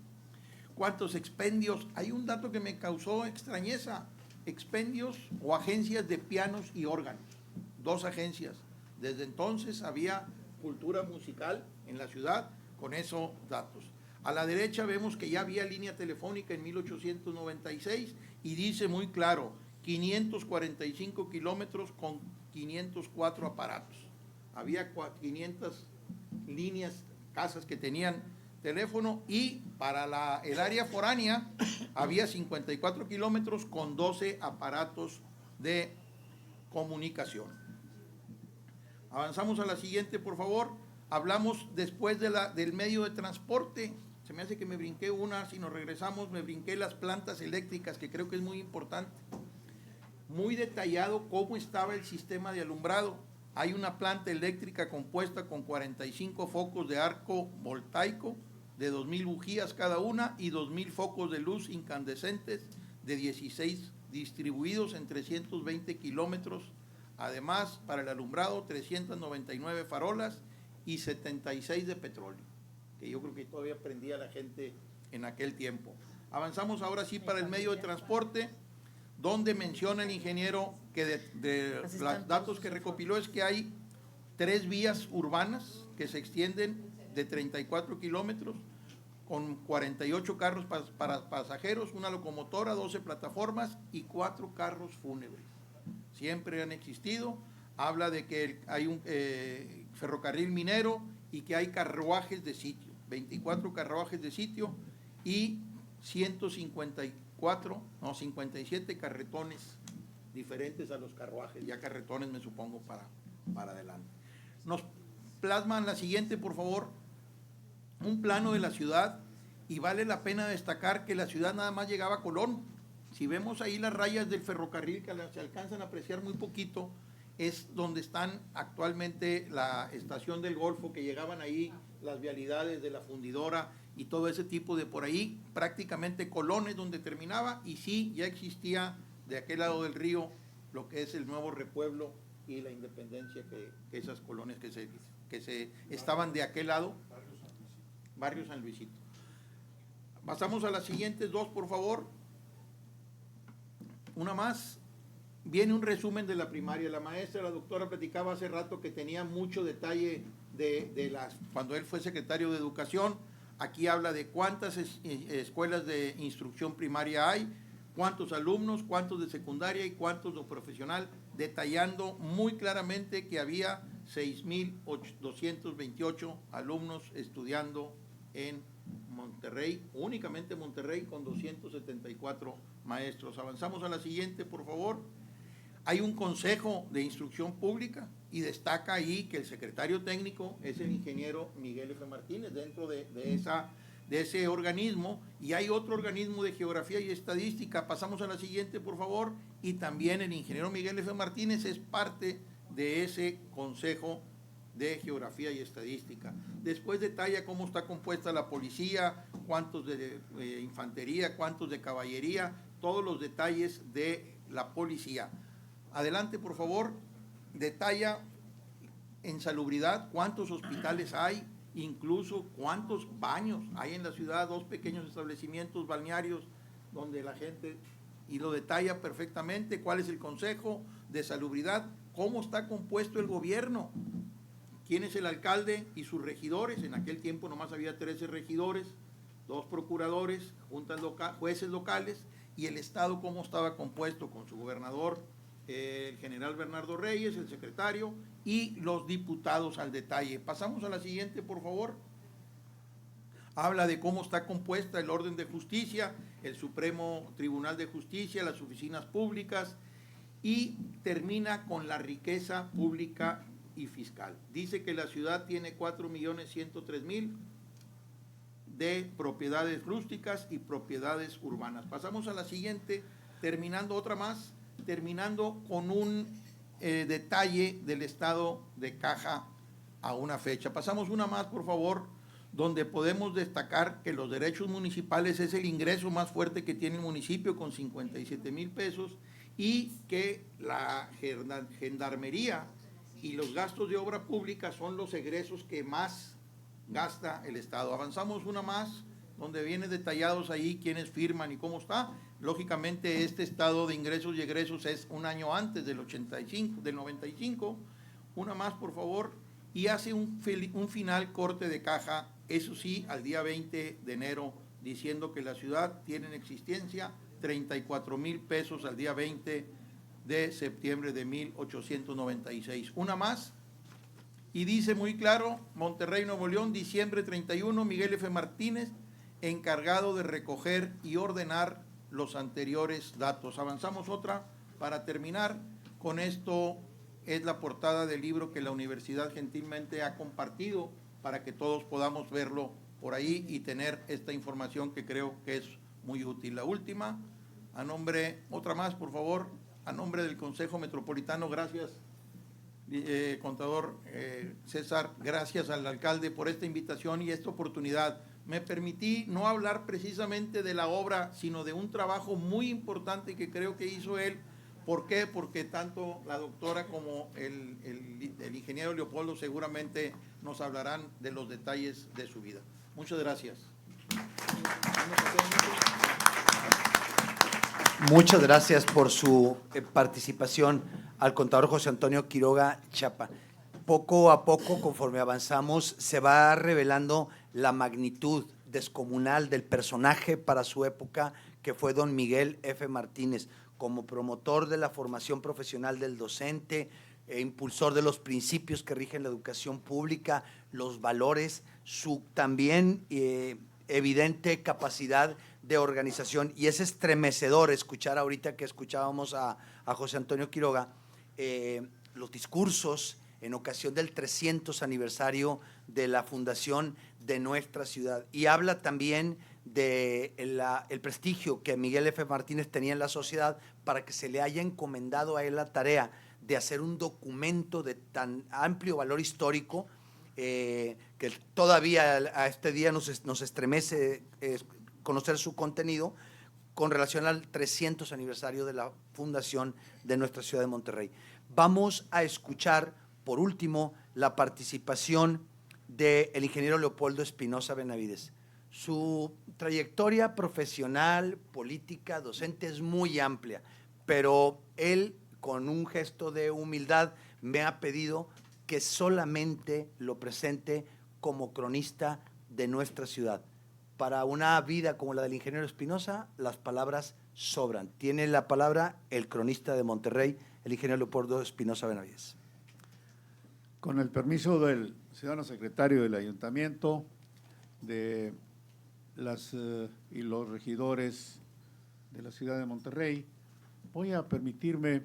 ¿Cuántos expendios? Hay un dato que me causó extrañeza. Expendios o agencias de pianos y órganos. 2 agencias. Desde entonces había cultura musical en la ciudad con esos datos. A la derecha vemos que ya había línea telefónica en 1896 y dice muy claro, 545 kilómetros con 504 aparatos. Había 500 líneas, casas que tenían teléfono y para el área foránea había 54 kilómetros con 12 aparatos de comunicación. Avanzamos a la siguiente, por favor. Hablamos después del medio de transporte. Se me hace que me brinqué una, si nos regresamos, me brinqué las plantas eléctricas, que creo que es muy importante. Muy detallado cómo estaba el sistema de alumbrado. Hay una planta eléctrica compuesta con 45 focos de arco voltaico de 2,000 bujías cada una y 2,000 focos de luz incandescentes de 16 distribuidos en 320 kilómetros. Además, para el alumbrado, 399 farolas y 76 de petróleo, que yo creo que todavía prendía la gente en aquel tiempo. Avanzamos ahora sí para el medio de transporte, donde menciona el ingeniero que de los datos que recopiló es que hay 3 vías urbanas que se extienden de 34 kilómetros con 48 carros para pasajeros, una locomotora, 12 plataformas y 4 carros fúnebres. Siempre han existido. Habla de que hay un ferrocarril minero y que hay carruajes de sitio, 24 carruajes de sitio y 57 carretones diferentes a los carruajes, ya carretones me supongo para adelante. Nos plasman la siguiente, por favor, un plano de la ciudad y vale la pena destacar que la ciudad nada más llegaba a Colón. Si vemos ahí las rayas del ferrocarril que se alcanzan a apreciar muy poquito, es donde están actualmente la estación del Golfo, que llegaban ahí las vialidades de la fundidora y todo ese tipo de por ahí, prácticamente Colón es donde terminaba y sí, ya existía de aquel lado del río lo que es el nuevo repueblo y la independencia, que esas colonias que se estaban de aquel lado, Barrio San Luisito. Pasamos a las siguientes 2, por favor. Una más. Viene un resumen de la primaria. La maestra, la doctora, platicaba hace rato que tenía mucho detalle cuando él fue secretario de Educación. Aquí habla de cuántas escuelas de instrucción primaria hay, cuántos alumnos, cuántos de secundaria y cuántos de profesional, detallando muy claramente que había 6,228 alumnos estudiando en Monterrey, únicamente Monterrey, con 274 maestros. Avanzamos a la siguiente, por favor. Hay un consejo de instrucción pública y destaca ahí que el secretario técnico es el ingeniero Miguel F. Martínez dentro de ese organismo, y hay otro organismo de geografía y estadística. Pasamos a la siguiente, por favor. Y también el ingeniero Miguel F. Martínez es parte de ese consejo de geografía y estadística. Después detalla cómo está compuesta la policía, cuántos de infantería, cuántos de caballería, todos los detalles de la policía. Adelante, por favor. Detalla en salubridad cuántos hospitales hay, incluso cuántos baños hay en la ciudad, 2 pequeños establecimientos balnearios donde la gente, y lo detalla perfectamente, cuál es el consejo de salubridad, cómo está compuesto el gobierno, quién es el alcalde y sus regidores. En aquel tiempo nomás había 13 regidores, 2 procuradores, jueces locales, y el Estado cómo estaba compuesto con su gobernador, el general Bernardo Reyes, el secretario, y los diputados al detalle. Pasamos a la siguiente, por favor. Habla de cómo está compuesta el orden de justicia, el Supremo Tribunal de Justicia, las oficinas públicas, y termina con la riqueza pública y fiscal. Dice que la ciudad tiene 4.103.000 de propiedades rústicas y propiedades urbanas. Pasamos a la siguiente, terminando con un detalle del estado de caja a una fecha. Pasamos una más, por favor, donde podemos destacar que los derechos municipales es el ingreso más fuerte que tiene el municipio, con 57,000 pesos, y que la gendarmería y los gastos de obra pública son los egresos que más gasta el Estado. Avanzamos una más, donde viene detallados ahí quiénes firman y cómo está. Lógicamente, este estado de ingresos y egresos es un año antes del 95. Una más, por favor. Y hace un final corte de caja, eso sí, al día 20 de enero, diciendo que la ciudad tiene en existencia 34,000 pesos al día 20 de septiembre de 1896. Una más. Y dice muy claro: Monterrey, Nuevo León, diciembre 31, Miguel F. Martínez, encargado de recoger y ordenar los anteriores datos. Avanzamos otra para terminar. Con esto es la portada del libro que la universidad gentilmente ha compartido para que todos podamos verlo por ahí y tener esta información que creo que es muy útil. La última, otra más, por favor, a nombre del Consejo Metropolitano. Gracias, contador César, gracias al alcalde por esta invitación y esta oportunidad. Me permití no hablar precisamente de la obra, sino de un trabajo muy importante que creo que hizo él. ¿Por qué? Porque tanto la doctora como el ingeniero Leopoldo seguramente nos hablarán de los detalles de su vida. Muchas gracias. Muchas gracias por su participación al contador José Antonio Quiroga Chapa. Poco a poco, conforme avanzamos, se va revelando la magnitud descomunal del personaje para su época, que fue don Miguel F. Martínez, como promotor de la formación profesional del docente, impulsor de los principios que rigen la educación pública, los valores, su también evidente capacidad de organización. Y es estremecedor escuchar ahorita que escuchábamos a José Antonio Quiroga, los discursos en ocasión del 300 aniversario de la fundación de nuestra ciudad. Y habla también de el prestigio que Miguel F. Martínez tenía en la sociedad para que se le haya encomendado a él la tarea de hacer un documento de tan amplio valor histórico que todavía a este día nos estremece conocer su contenido con relación al 300 aniversario de la fundación de nuestra ciudad de Monterrey. Vamos a escuchar, por último, la participación del ingeniero Leopoldo Espinosa Benavides. Su trayectoria profesional, política, docente es muy amplia, pero él, con un gesto de humildad, me ha pedido que solamente lo presente como cronista de nuestra ciudad. Para una vida como la del ingeniero Espinosa, las palabras sobran. Tiene la palabra el cronista de Monterrey, el ingeniero Leopoldo Espinosa Benavides. Con el permiso del ciudadano secretario del ayuntamiento, de y los regidores de la ciudad de Monterrey, voy a permitirme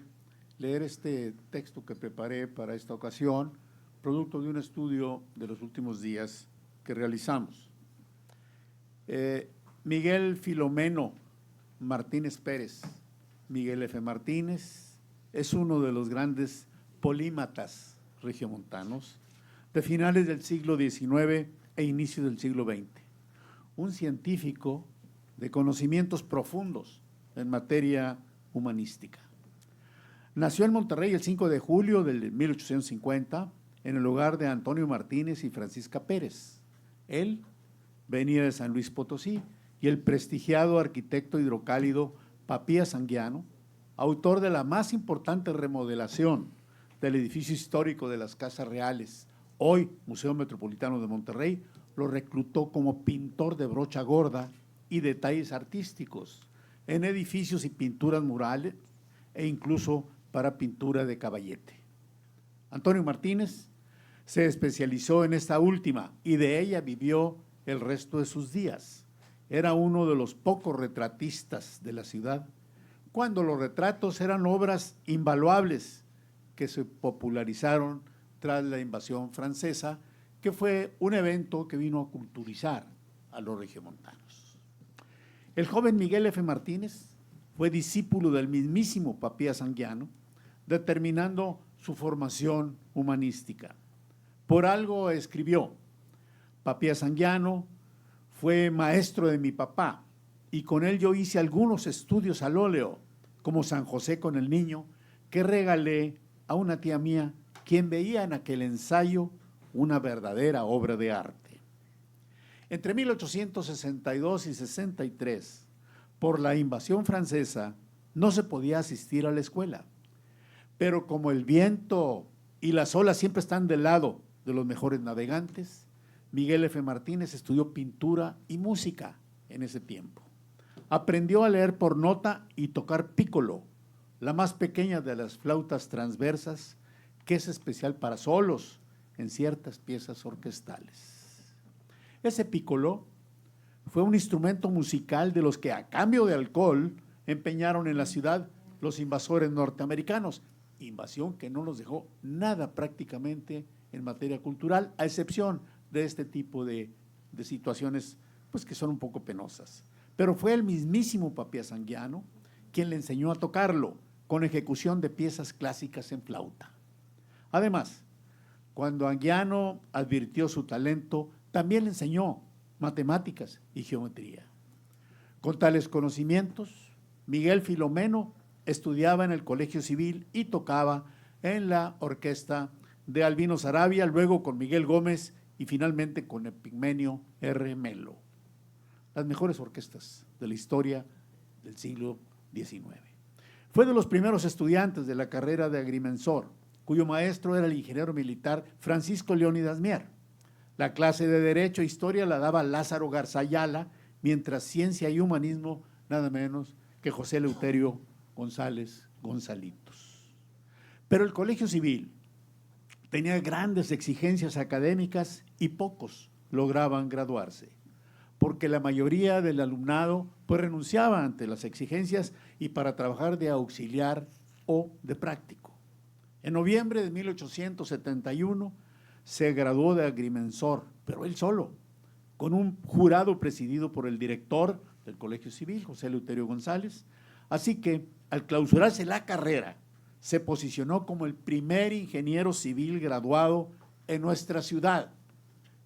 leer este texto que preparé para esta ocasión, producto de un estudio de los últimos días que realizamos. Miguel Filomeno Martínez Pérez, Miguel F. Martínez, es uno de los grandes polímatas regiomontanos de finales del siglo XIX e inicio del siglo XX. Un científico de conocimientos profundos en materia humanística. Nació en Monterrey el 5 de julio de 1850 en el hogar de Antonio Martínez y Francisca Pérez. Él venía de San Luis Potosí y el prestigiado arquitecto hidrocálido Papías Anguiano, autor de la más importante remodelación del edificio histórico de las Casas Reales, hoy Museo Metropolitano de Monterrey, lo reclutó como pintor de brocha gorda y detalles artísticos en edificios y pinturas murales e incluso para pintura de caballete. Antonio Martínez se especializó en esta última y de ella vivió el resto de sus días. Era uno de los pocos retratistas de la ciudad, cuando los retratos eran obras invaluables que se popularizaron tras la invasión francesa, que fue un evento que vino a culturizar a los regiomontanos. El joven Miguel F. Martínez fue discípulo del mismísimo Papías Anguiano, determinando su formación humanística. Por algo escribió: Papías Anguiano fue maestro de mi papá y con él yo hice algunos estudios al óleo, como San José con el niño, que regalé a una tía mía, quien veía en aquel ensayo una verdadera obra de arte. Entre 1862 y 63, por la invasión francesa, no se podía asistir a la escuela, pero como el viento y las olas siempre están del lado de los mejores navegantes, Miguel F. Martínez estudió pintura y música en ese tiempo. Aprendió a leer por nota y tocar pícolo, la más pequeña de las flautas transversas, que es especial para solos en ciertas piezas orquestales. Ese pícolo fue un instrumento musical de los que a cambio de alcohol empeñaron en la ciudad los invasores norteamericanos, invasión que no nos dejó nada prácticamente en materia cultural, a excepción de este tipo de situaciones pues, que son un poco penosas. Pero fue el mismísimo Papías Anguiano quien le enseñó a tocarlo con ejecución de piezas clásicas en flauta. Además, cuando Anguiano advirtió su talento, también le enseñó matemáticas y geometría. Con tales conocimientos, Miguel Filomeno estudiaba en el Colegio Civil y tocaba en la orquesta de Albino Sarabia, luego con Miguel Gómez y finalmente con Epigmenio R. Melo. Las mejores orquestas de la historia del siglo XIX. Fue de los primeros estudiantes de la carrera de agrimensor, cuyo maestro era el ingeniero militar Francisco Leónidas Mier. La clase de Derecho e Historia la daba Lázaro Garza Ayala, mientras Ciencia y Humanismo, nada menos que José Eleuterio González Gonzalitos. Pero el Colegio Civil tenía grandes exigencias académicas y pocos lograban graduarse, porque la mayoría del alumnado pues renunciaba ante las exigencias y para trabajar de auxiliar o de práctico. En noviembre de 1871 se graduó de agrimensor, pero él solo, con un jurado presidido por el director del Colegio Civil, José Eleuterio González. Así que, al clausurarse la carrera, se posicionó como el primer ingeniero civil graduado en nuestra ciudad,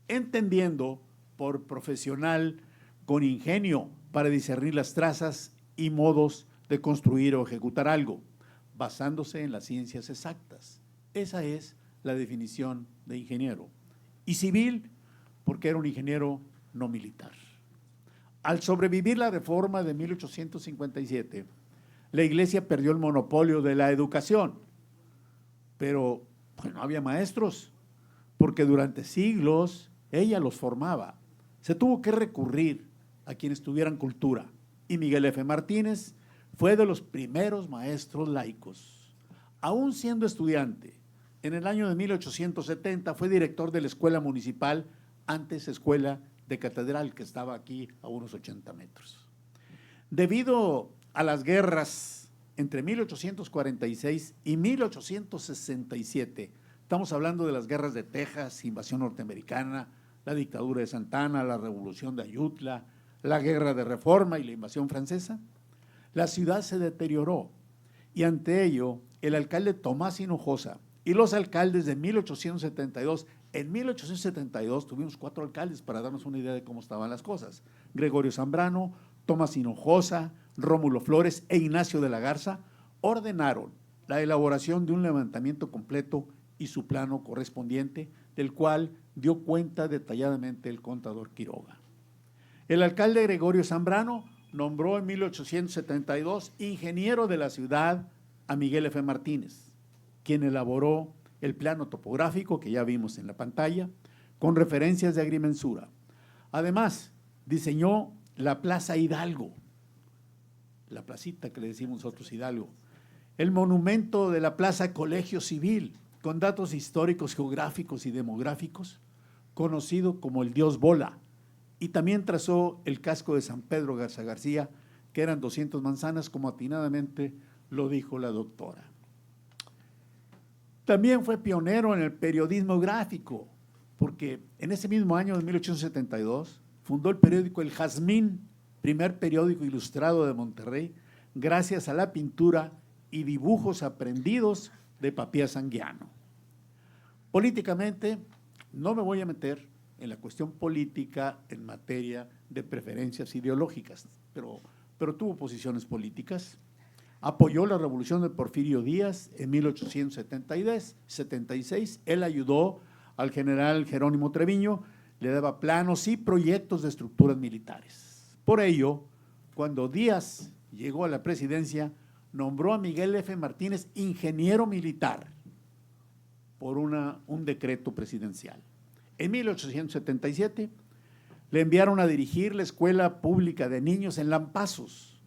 entendiendo por profesional con ingenio para discernir las trazas y modos de construir o ejecutar algo, basándose en las ciencias exactas. Esa es la definición de ingeniero. Y civil, porque era un ingeniero no militar. Al sobrevivir la reforma de 1857, la Iglesia perdió el monopolio de la educación, pero pues, no había maestros, porque durante siglos ella los formaba. Se tuvo que recurrir a quienes tuvieran cultura, y Miguel F. Martínez fue de los primeros maestros laicos. Aún siendo estudiante, en el año de 1870 fue director de la Escuela Municipal, antes Escuela de Catedral, que estaba aquí a unos 80 metros. Debido a las guerras entre 1846 y 1867. Estamos hablando de las guerras de Texas, invasión norteamericana, la dictadura de Santa Anna, la revolución de Ayutla, la guerra de Reforma y la invasión francesa. La ciudad se deterioró y ante ello el alcalde Tomás Hinojosa y los alcaldes de 1872, en 1872 tuvimos 4 alcaldes para darnos una idea de cómo estaban las cosas: Gregorio Zambrano, Tomás Hinojosa, Rómulo Flores e Ignacio de la Garza ordenaron la elaboración de un levantamiento completo y su plano correspondiente, del cual dio cuenta detalladamente el contador Quiroga. El alcalde Gregorio Zambrano nombró en 1872 ingeniero de la ciudad a Miguel F. Martínez, quien elaboró el plano topográfico que ya vimos en la pantalla, con referencias de agrimensura. Además, diseñó la Plaza Hidalgo, la placita que le decimos nosotros Hidalgo, el monumento de la Plaza Colegio Civil, con datos históricos, geográficos y demográficos, conocido como el Dios Bola, y también trazó el casco de San Pedro Garza García, que eran 200 manzanas, como atinadamente lo dijo la doctora. También fue pionero en el periodismo gráfico, porque en ese mismo año de 1872 fundó el periódico El Jazmín, primer periódico ilustrado de Monterrey, gracias a la pintura y dibujos aprendidos de Papías Anguiano. Políticamente, no me voy a meter en la cuestión política en materia de preferencias ideológicas, pero tuvo posiciones políticas. Apoyó la revolución de Porfirio Díaz en 1876. Él ayudó al general Jerónimo Treviño, le daba planos y proyectos de estructuras militares. Por ello, cuando Díaz llegó a la presidencia, nombró a Miguel F. Martínez ingeniero militar por un decreto presidencial. En 1877 le enviaron a dirigir la Escuela Pública de Niños en Lampazos,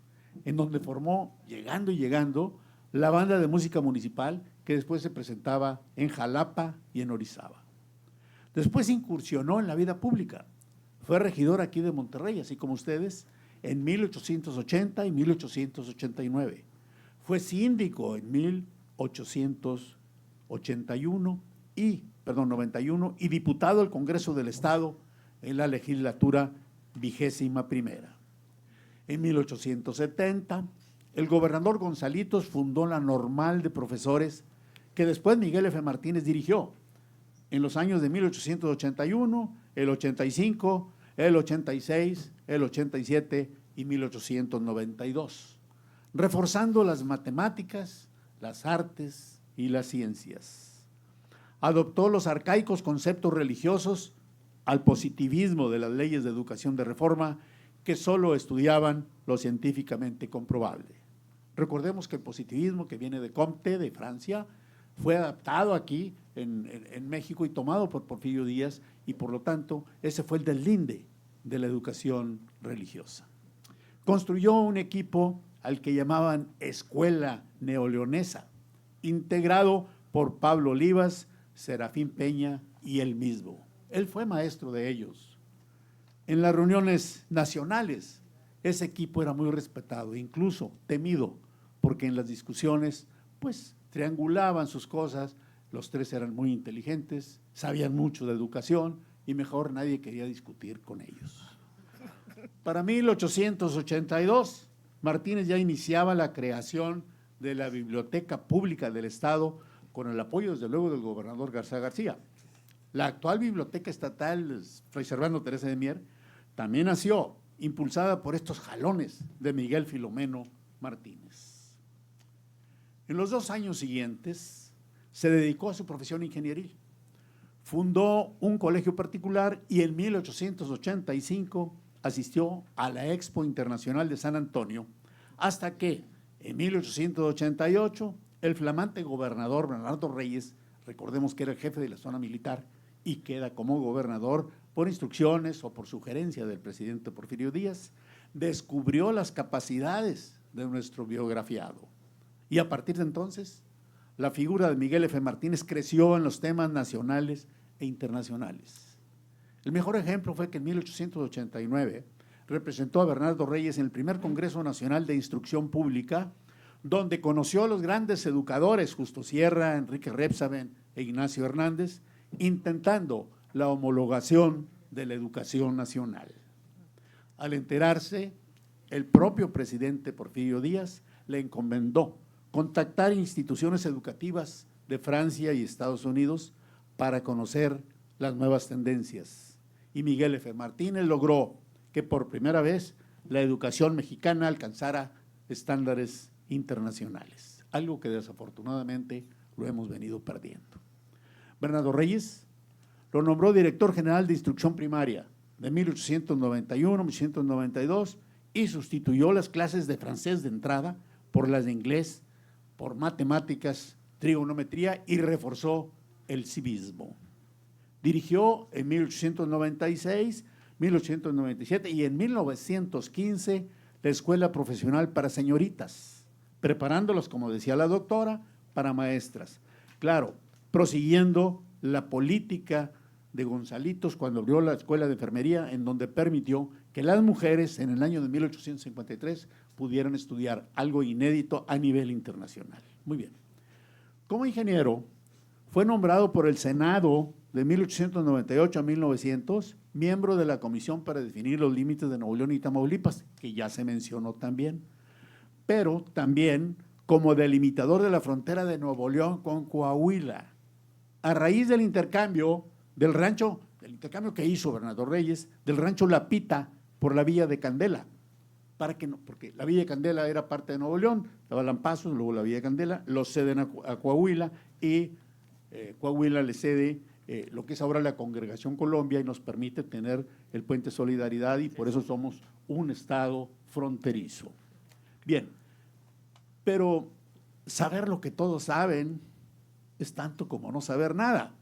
en donde formó, llegando, la banda de música municipal que después se presentaba en Jalapa y en Orizaba. Después incursionó en la vida pública. Fue regidor aquí de Monterrey, así como ustedes, en 1880 y 1889. Fue síndico en 91 y diputado al Congreso del Estado en la legislatura 21ª. En 1870, el gobernador Gonzalitos fundó la Normal de Profesores, que después Miguel F. Martínez dirigió en los años de 1881, el 85, el 86, el 87 y 1892, reforzando las matemáticas, las artes y las ciencias. Adoptó los arcaicos conceptos religiosos al positivismo de las leyes de educación de reforma que solo estudiaban lo científicamente comprobable. Recordemos que el positivismo, que viene de Comte, de Francia, fue adaptado aquí en México y tomado por Porfirio Díaz, y por lo tanto ese fue el deslinde de la educación religiosa. Construyó un equipo al que llamaban Escuela Neoleonesa, integrado por Pablo Olivas, Serafín Peña y él mismo. Él fue maestro de ellos. En las reuniones nacionales, ese equipo era muy respetado, incluso temido, porque en las discusiones, pues, triangulaban sus cosas. Los tres eran muy inteligentes, sabían mucho de educación y mejor nadie quería discutir con ellos. Para 1882, Martínez ya iniciaba la creación de la Biblioteca Pública del Estado con el apoyo, desde luego, del gobernador Garza García. La actual Biblioteca Estatal Fray Servando Teresa de Mier también nació, impulsada por estos jalones de Miguel Filomeno Martínez. En los 2 años siguientes se dedicó a su profesión ingenieril. Fundó un colegio particular y en 1885 asistió a la Expo Internacional de San Antonio, hasta que en 1888 el flamante gobernador Bernardo Reyes, recordemos que era el jefe de la zona militar y queda como gobernador por instrucciones o por sugerencia del presidente Porfirio Díaz, descubrió las capacidades de nuestro biografiado. Y a partir de entonces, la figura de Miguel F. Martínez creció en los temas nacionales e internacionales. El mejor ejemplo fue que en 1889 representó a Bernardo Reyes en el primer Congreso Nacional de Instrucción Pública, donde conoció a los grandes educadores Justo Sierra, Enrique Repsamen e Ignacio Hernández, intentando la homologación de la educación nacional. Al enterarse, el propio presidente Porfirio Díaz le encomendó contactar instituciones educativas de Francia y Estados Unidos para conocer las nuevas tendencias. Y Miguel F. Martínez logró que por primera vez la educación mexicana alcanzara estándares internacionales, algo que desafortunadamente lo hemos venido perdiendo. Bernardo Reyes lo nombró director general de instrucción primaria de 1891 a 1892 y sustituyó las clases de francés de entrada por las de inglés, por matemáticas, trigonometría y reforzó el civismo. Dirigió en 1896, 1897 y en 1915 la Escuela Profesional para Señoritas, preparándolas, como decía la doctora, para maestras. Claro, prosiguiendo la política de Gonzalitos cuando abrió la Escuela de Enfermería, en donde permitió que las mujeres en el año de 1853 pudieran estudiar, algo inédito a nivel internacional. Muy bien. Como ingeniero, fue nombrado por el Senado de 1898 a 1900, miembro de la Comisión para definir los límites de Nuevo León y Tamaulipas, que ya se mencionó también, pero también como delimitador de la frontera de Nuevo León con Coahuila. A raíz del intercambio que hizo Bernardo Reyes, del rancho La Pita por la Villa de Candela, porque la Villa de Candela era parte de Nuevo León, estaba Lampazos, luego la Villa de Candela, lo ceden a Coahuila y Coahuila le cede lo que es ahora la Congregación Colombia y nos permite tener el Puente Solidaridad y por eso somos un estado fronterizo. Bien, pero saber lo que todos saben es tanto como no saber nada.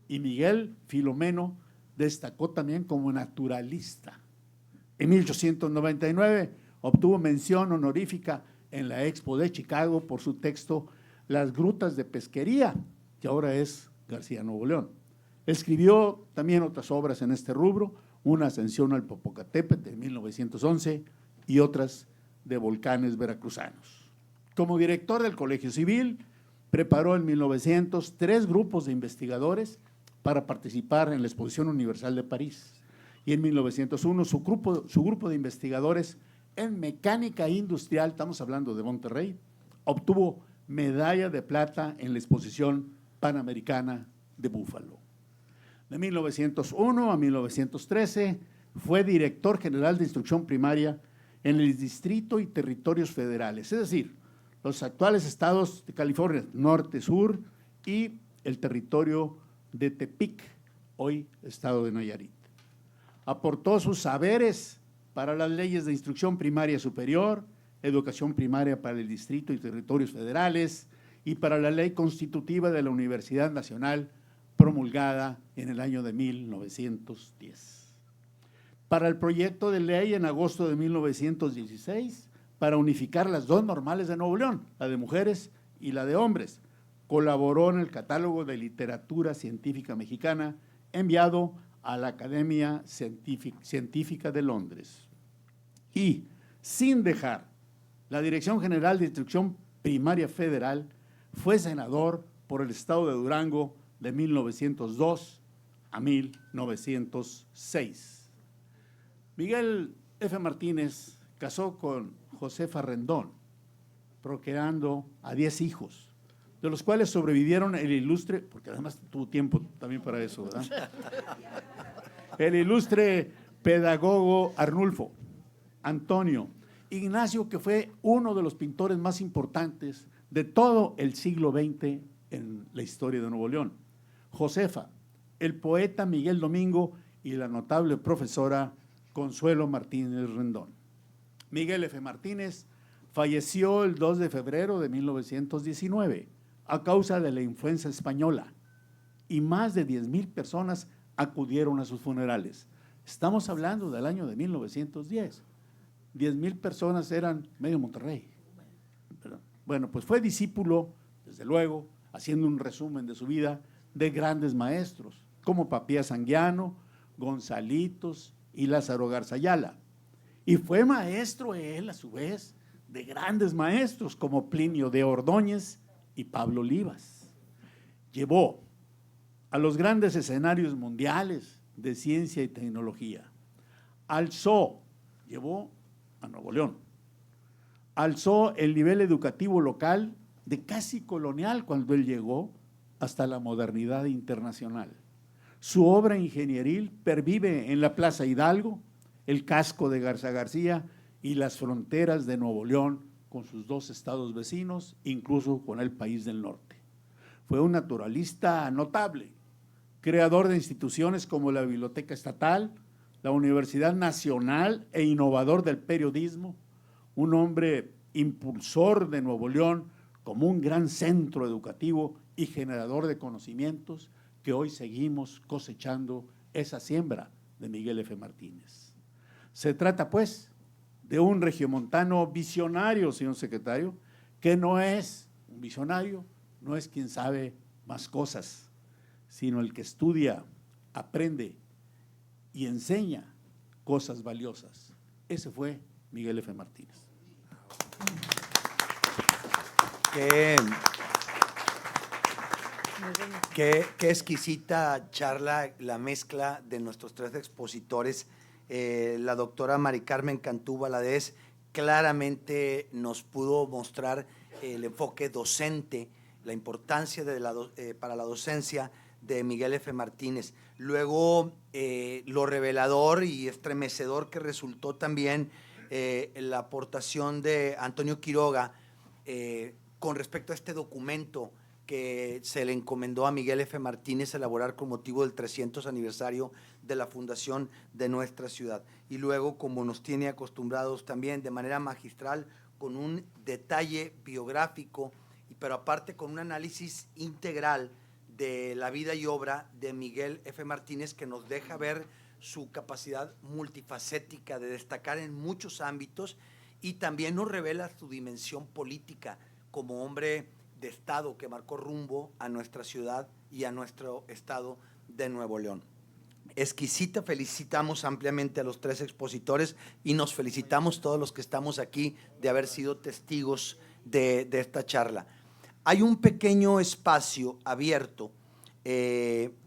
Y Miguel Filomeno destacó también como naturalista. En 1899 obtuvo mención honorífica en la Expo de Chicago por su texto Las grutas de pesquería, que ahora es García Nuevo León. Escribió también otras obras en este rubro, una ascensión al Popocatépetl de 1911 y otras de volcanes veracruzanos. Como director del Colegio Civil, preparó en 1900 3 grupos de investigadores para participar en la Exposición Universal de París. Y en 1901 su grupo de investigadores en mecánica industrial, estamos hablando de Monterrey, obtuvo medalla de plata en la Exposición Panamericana de Búfalo. De 1901 a 1913 fue director general de instrucción primaria en el Distrito y Territorios Federales, es decir, los actuales estados de California, norte, sur y el territorio de Tepic, hoy estado de Nayarit. Aportó sus saberes para las leyes de instrucción primaria superior, educación primaria para el Distrito y Territorios Federales y para la ley constitutiva de la Universidad Nacional promulgada en el año de 1910. Para el proyecto de ley en agosto de 1916, para unificar las 2 normales de Nuevo León, la de mujeres y la de hombres, colaboró en el catálogo de literatura científica mexicana enviado a la Academia Científica de Londres. Y, sin dejar la Dirección General de Instrucción Primaria Federal, fue senador por el estado de Durango de 1902 a 1906. Miguel F. Martínez casó con Josefa Rendón, procreando a 10 hijos, de los cuales sobrevivieron el ilustre, porque además tuvo tiempo también para eso, ¿verdad? El ilustre pedagogo Arnulfo, Antonio, Ignacio, que fue uno de los pintores más importantes de todo el siglo XX en la historia de Nuevo León, Josefa, el poeta Miguel Domingo y la notable profesora Consuelo Martínez Rendón. Miguel F. Martínez falleció el 2 de febrero de 1919 a causa de la influenza española y más de 10,000 personas acudieron a sus funerales. Estamos hablando del año de 1910. 10,000 personas eran medio Monterrey. Bueno, pues fue discípulo, desde luego, haciendo un resumen de su vida, de grandes maestros, como Papías Anguiano, Gonzalitos y Lázaro Garza Ayala. Y fue maestro él, a su vez, de grandes maestros como Plinio de Ordóñez y Pablo Olivas. Llevó a los grandes escenarios mundiales de ciencia y tecnología. Llevó a Nuevo León. Alzó el nivel educativo local de casi colonial cuando él llegó hasta la modernidad internacional. Su obra ingenieril pervive en la Plaza Hidalgo, el casco de Garza García y las fronteras de Nuevo León con sus 2 estados vecinos, incluso con el país del norte. Fue un naturalista notable, creador de instituciones como la Biblioteca Estatal, la Universidad Nacional e innovador del periodismo, un hombre impulsor de Nuevo León como un gran centro educativo y generador de conocimientos que hoy seguimos cosechando esa siembra de Miguel F. Martínez. Se trata, pues, de un regiomontano visionario, señor secretario, que no es un visionario, no es quien sabe más cosas, sino el que estudia, aprende y enseña cosas valiosas. Ese fue Miguel F. Martínez. Qué exquisita charla, la mezcla de nuestros 3 expositores. La doctora Mari Carmen Cantú Valadez claramente nos pudo mostrar el enfoque docente, la importancia para la docencia de Miguel F. Martínez. Luego, lo revelador y estremecedor que resultó también la aportación de Antonio Quiroga con respecto a este documento que se le encomendó a Miguel F. Martínez elaborar con motivo del 300 aniversario de la fundación de nuestra ciudad. Y luego, como nos tiene acostumbrados también de manera magistral, con un detalle biográfico, pero aparte con un análisis integral de la vida y obra de Miguel F. Martínez, que nos deja ver su capacidad multifacética de destacar en muchos ámbitos, y también nos revela su dimensión política como hombre de Estado que marcó rumbo a nuestra ciudad y a nuestro estado de Nuevo León. Exquisita, felicitamos ampliamente a los 3 expositores y nos felicitamos todos los que estamos aquí de haber sido testigos de esta charla. Hay un pequeño espacio abierto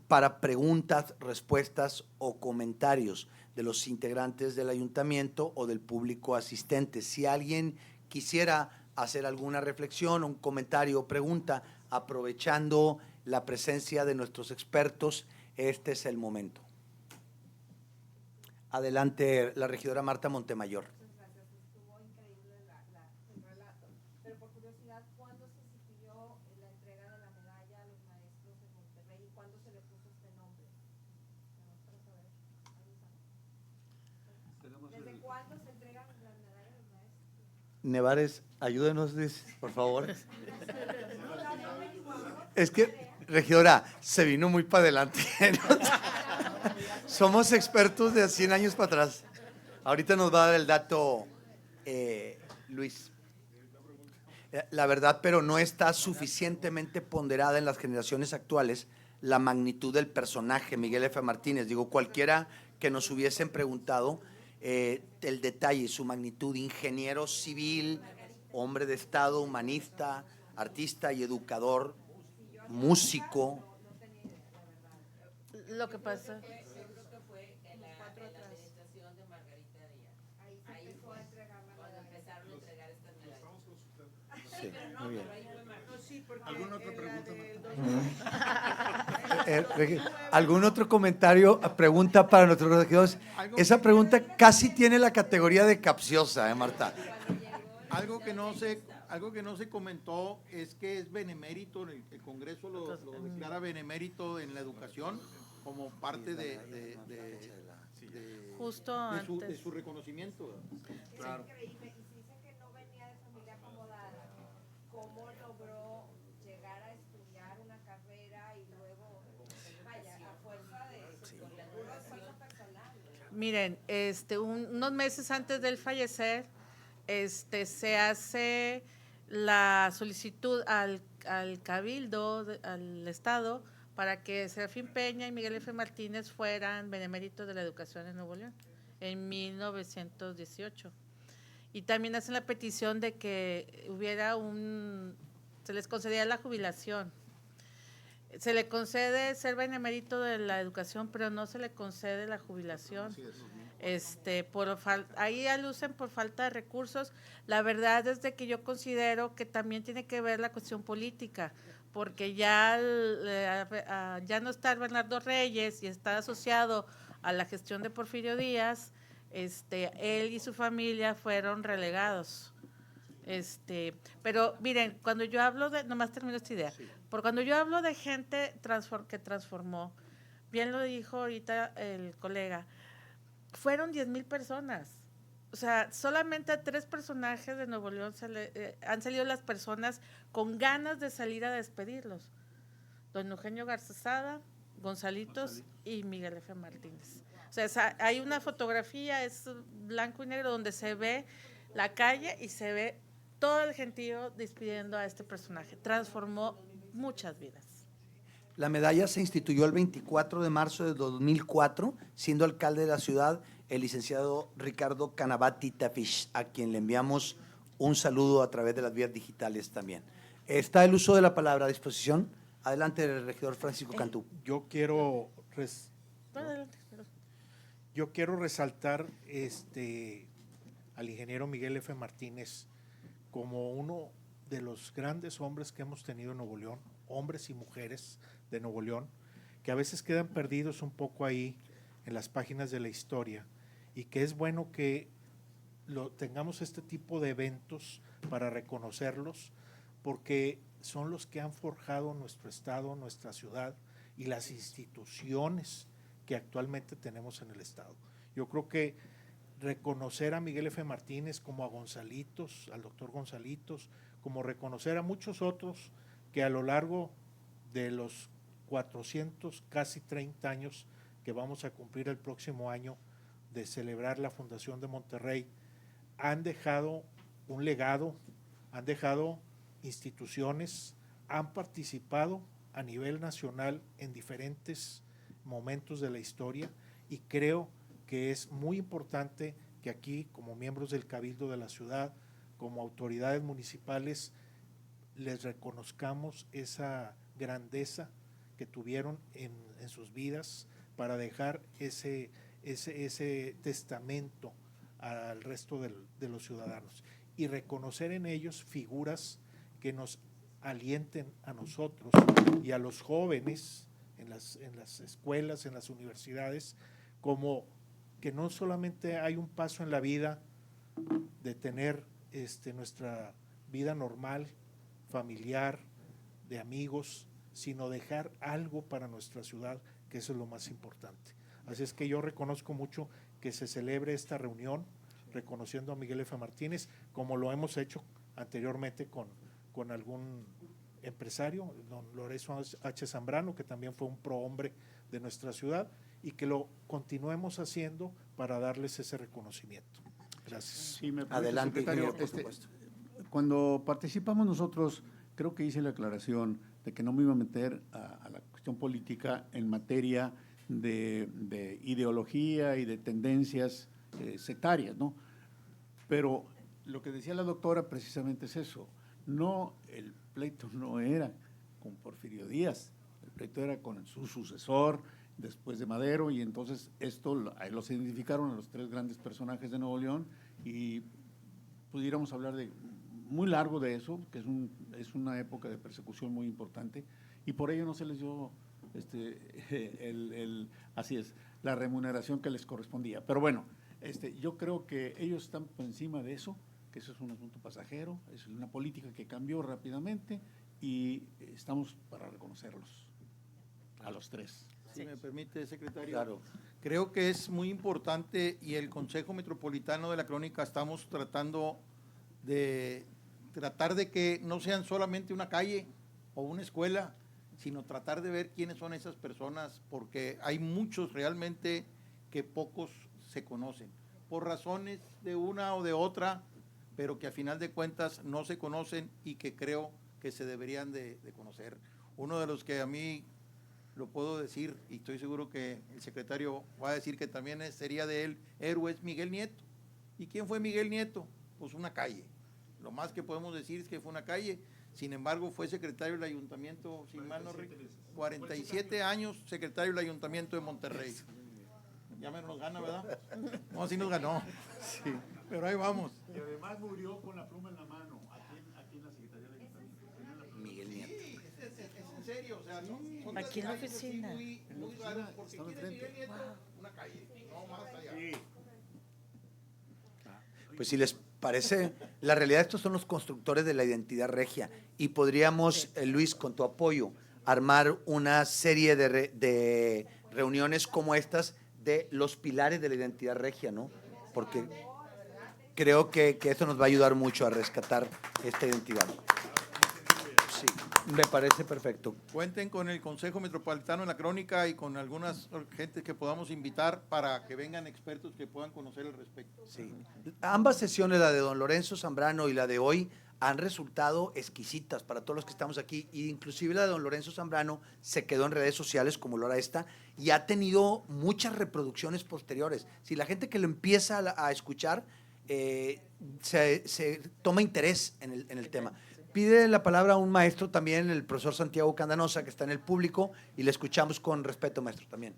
para preguntas, respuestas o comentarios de los integrantes del ayuntamiento o del público asistente. Si alguien quisiera hacer alguna reflexión, un comentario o pregunta, aprovechando la presencia de nuestros expertos, este es el momento. Adelante, la regidora Marta Montemayor. Nevares, ayúdenos, por favor. Es que, regidora, se vino muy para adelante. Somos expertos de 100 años para atrás. Ahorita nos va a dar el dato Luis. La verdad, pero no está suficientemente ponderada en las generaciones actuales la magnitud del personaje Miguel F. Martínez. Digo, cualquiera que nos hubiesen preguntado el detalle, su magnitud, ingeniero civil, hombre de Estado, humanista, artista y educador, músico. Lo que pasa. Sí, muy bien. ¿Alguna otra pregunta? ¿Algún otro comentario, pregunta para nuestros regidores? Esa pregunta casi tiene la categoría de capciosa, Marta. Algo que no se comentó es que es benemérito, el Congreso lo declara benemérito en la educación como parte de su reconocimiento. Claro. Y si dice que no venía de familia acomodada, ¿cómo logró llegar a estudiar una carrera y luego, vaya, a fuerza personal? Miren, unos meses antes del fallecer, se hace la solicitud al Cabildo, al Estado, para que Serafín Peña y Miguel F. Martínez fueran beneméritos de la educación en Nuevo León en 1918. y también hacen la petición de que hubiera se les concediera la jubilación. Se le concede ser benemérito de la educación, pero no se le concede la jubilación. Ahí alucen por falta de recursos. La verdad es de que yo considero que también tiene que ver la cuestión política, porque ya no está Bernardo Reyes y está asociado a la gestión de Porfirio Díaz, él y su familia fueron relegados. Pero miren, cuando yo hablo nomás termino esta idea, porque cuando yo hablo de gente que transformó, bien lo dijo ahorita el colega, fueron 10,000 personas. O sea, solamente a 3 personajes de Nuevo León han salido las personas con ganas de salir a despedirlos. Don Eugenio Garzazada, Gonzalitos y Miguel F. Martínez. O sea, hay una fotografía, es blanco y negro, donde se ve la calle y se ve todo el gentío despidiendo a este personaje. Transformó muchas vidas. La medalla se instituyó el 24 de marzo de 2004, siendo alcalde de la ciudad el licenciado Ricardo Canavati Tafish, a quien le enviamos un saludo a través de las vías digitales también. ¿Está el uso de la palabra a disposición? Adelante, el regidor Francisco Cantú. Yo quiero resaltar al ingeniero Miguel F. Martínez como uno de los grandes hombres que hemos tenido en Nuevo León, hombres y mujeres de Nuevo León, que a veces quedan perdidos un poco ahí en las páginas de la historia, y que es bueno que tengamos este tipo de eventos para reconocerlos, porque son los que han forjado nuestro estado, nuestra ciudad y las instituciones que actualmente tenemos en el estado. Yo creo que reconocer a Miguel F. Martínez, como a Gonzalitos, al doctor Gonzalitos, como reconocer a muchos otros que a lo largo de los 400, casi 30 años que vamos a cumplir el próximo año de celebrar la Fundación de Monterrey, han dejado un legado, han dejado instituciones, han participado a nivel nacional en diferentes momentos de la historia, y creo que es muy importante que aquí, como miembros del Cabildo de la ciudad, como autoridades municipales, les reconozcamos esa grandeza que tuvieron en sus vidas para dejar ese testamento al resto de los ciudadanos, y reconocer en ellos figuras que nos alienten a nosotros y a los jóvenes en las escuelas, en las universidades, como que no solamente hay un paso en la vida de tener nuestra vida normal, familiar, de amigos, sino dejar algo para nuestra ciudad, que eso es lo más importante. Así es que yo reconozco mucho que se celebre esta reunión reconociendo a Miguel F. Martínez, como lo hemos hecho anteriormente con algún empresario, don Lorenzo H. Zambrano, que también fue un prohombre de nuestra ciudad, y que lo continuemos haciendo para darles ese reconocimiento. Gracias. Sí, me adelante, secretario, por supuesto. Cuando participamos nosotros, creo que hice la aclaración de que no me iba a meter a la cuestión política en materia de ideología y de tendencias sectarias, ¿no? Pero lo que decía la doctora precisamente es eso. No, el pleito no era con Porfirio Díaz, el pleito era con su sucesor después de Madero, y entonces ahí los identificaron a los 3 grandes personajes de Nuevo León, y pudiéramos hablar muy largo de eso, que es una época de persecución muy importante, y por ello no se les dio así es, la remuneración que les correspondía. Pero bueno, yo creo que ellos están por encima de eso, que eso es un asunto pasajero, es una política que cambió rápidamente, y estamos para reconocerlos a los 3. Si me permite, secretario. Claro. Creo que es muy importante, y el Consejo Metropolitano de la Crónica estamos tratando de que no sean solamente una calle o una escuela, sino tratar de ver quiénes son esas personas, porque hay muchos realmente que pocos se conocen, por razones de una o de otra, pero que a final de cuentas no se conocen y que creo que se deberían de conocer. Uno de los que a mí lo puedo decir, y estoy seguro que el secretario va a decir que también sería de él, héroe, es Miguel Nieto. ¿Y quién fue Miguel Nieto? pues una calle. Lo más que podemos decir es que fue una calle. Sin embargo, fue secretario del ayuntamiento, sin mal no recuerdo, 47 años secretario del ayuntamiento de Monterrey. Ya me nos gana, ¿verdad? No, sí nos ganó. Sí, pero ahí vamos. Y además murió con la pluma en la mano, aquí en la Secretaría del Ayuntamiento. Miguel Nieto. Es en serio, o sea, son Aquí en la detalles así oficina. muy raros, porque ¿quién es Miguel Nieto? Una calle, no más allá. Pues si les parece, la realidad estos son los constructores de la identidad regia y podríamos, Luis, con tu apoyo, armar una serie de reuniones como estas de los pilares de la identidad regia, ¿no? Porque creo que esto nos va a ayudar mucho a rescatar esta identidad. Sí, me parece perfecto. Cuenten con el Consejo Metropolitano en la Crónica y con algunas gentes que podamos invitar para que vengan expertos que puedan conocer al respecto. Sí. Ambas sesiones, la de don Lorenzo Zambrano y la de hoy, han resultado exquisitas para todos los que estamos aquí, e inclusive la de don Lorenzo Zambrano se quedó en redes sociales como lo hará esta y ha tenido muchas reproducciones posteriores. Si la gente que lo empieza a escuchar se toma interés en el tema. Pide la palabra a un maestro también, el profesor Santiago Candanosa, que está en el público, y le escuchamos con respeto, maestro, también.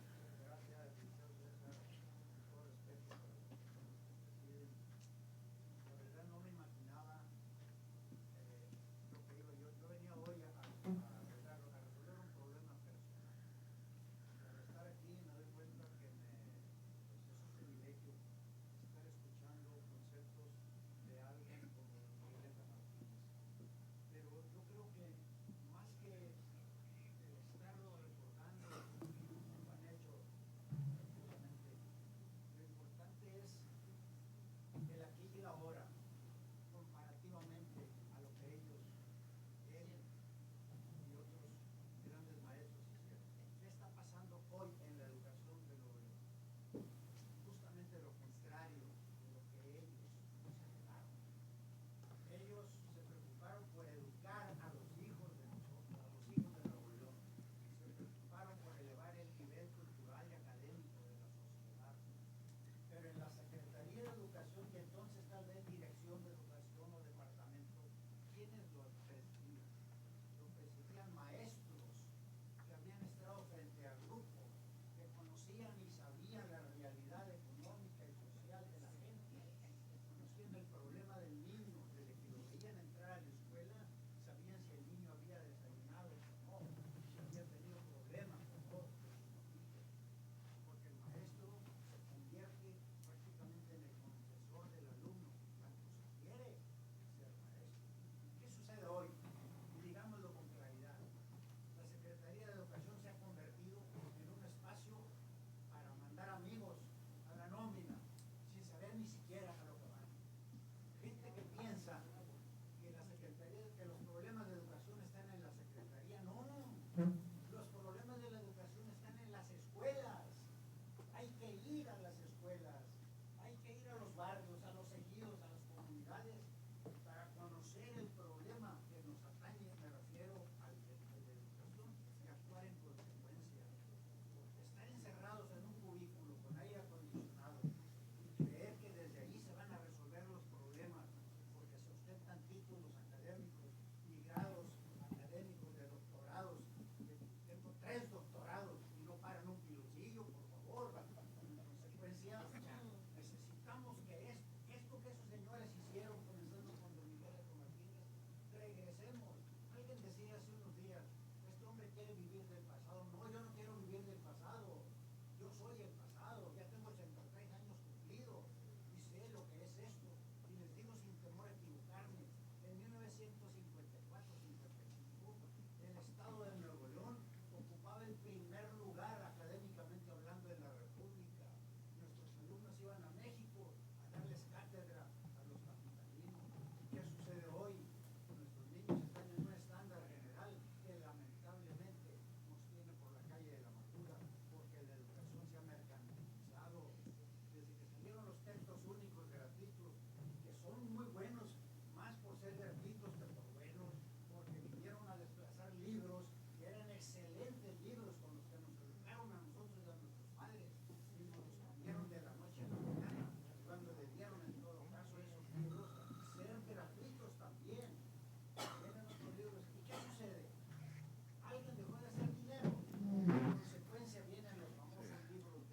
Más que estarlo recordando, han hecho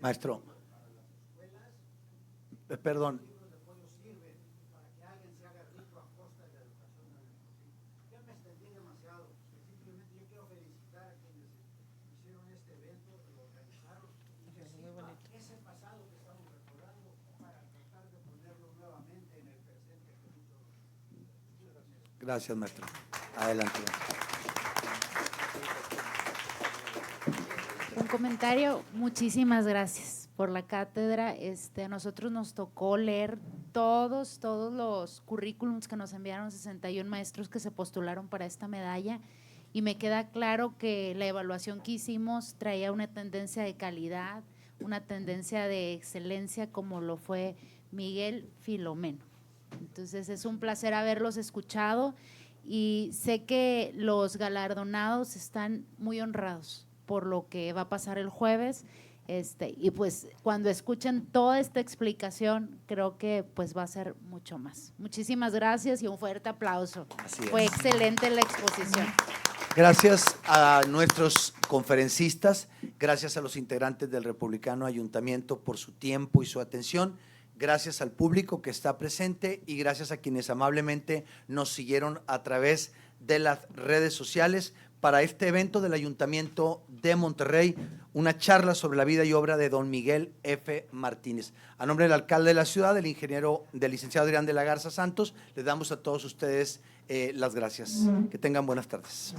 Maestro. Perdón. Gracias, maestro. Adelante. Un comentario, muchísimas gracias por la cátedra. A nosotros nos tocó leer todos los currículums que nos enviaron 61 maestros que se postularon para esta medalla y me queda claro que la evaluación que hicimos traía una tendencia de calidad, una tendencia de excelencia como lo fue Miguel Filomeno. Entonces es un placer haberlos escuchado y sé que los galardonados están muy honrados por lo que va a pasar el jueves, y pues cuando escuchen toda esta explicación creo que pues va a ser mucho más. Muchísimas gracias y un fuerte aplauso. Así es. Fue excelente la exposición. Gracias a nuestros conferencistas, gracias a los integrantes del Republicano Ayuntamiento por su tiempo y su atención. Gracias al público que está presente y gracias a quienes amablemente nos siguieron a través de las redes sociales para este evento del Ayuntamiento de Monterrey, una charla sobre la vida y obra de don Miguel F. Martínez. A nombre del alcalde de la ciudad, del licenciado Adrián de la Garza Santos, les damos a todos ustedes las gracias. Que tengan buenas tardes.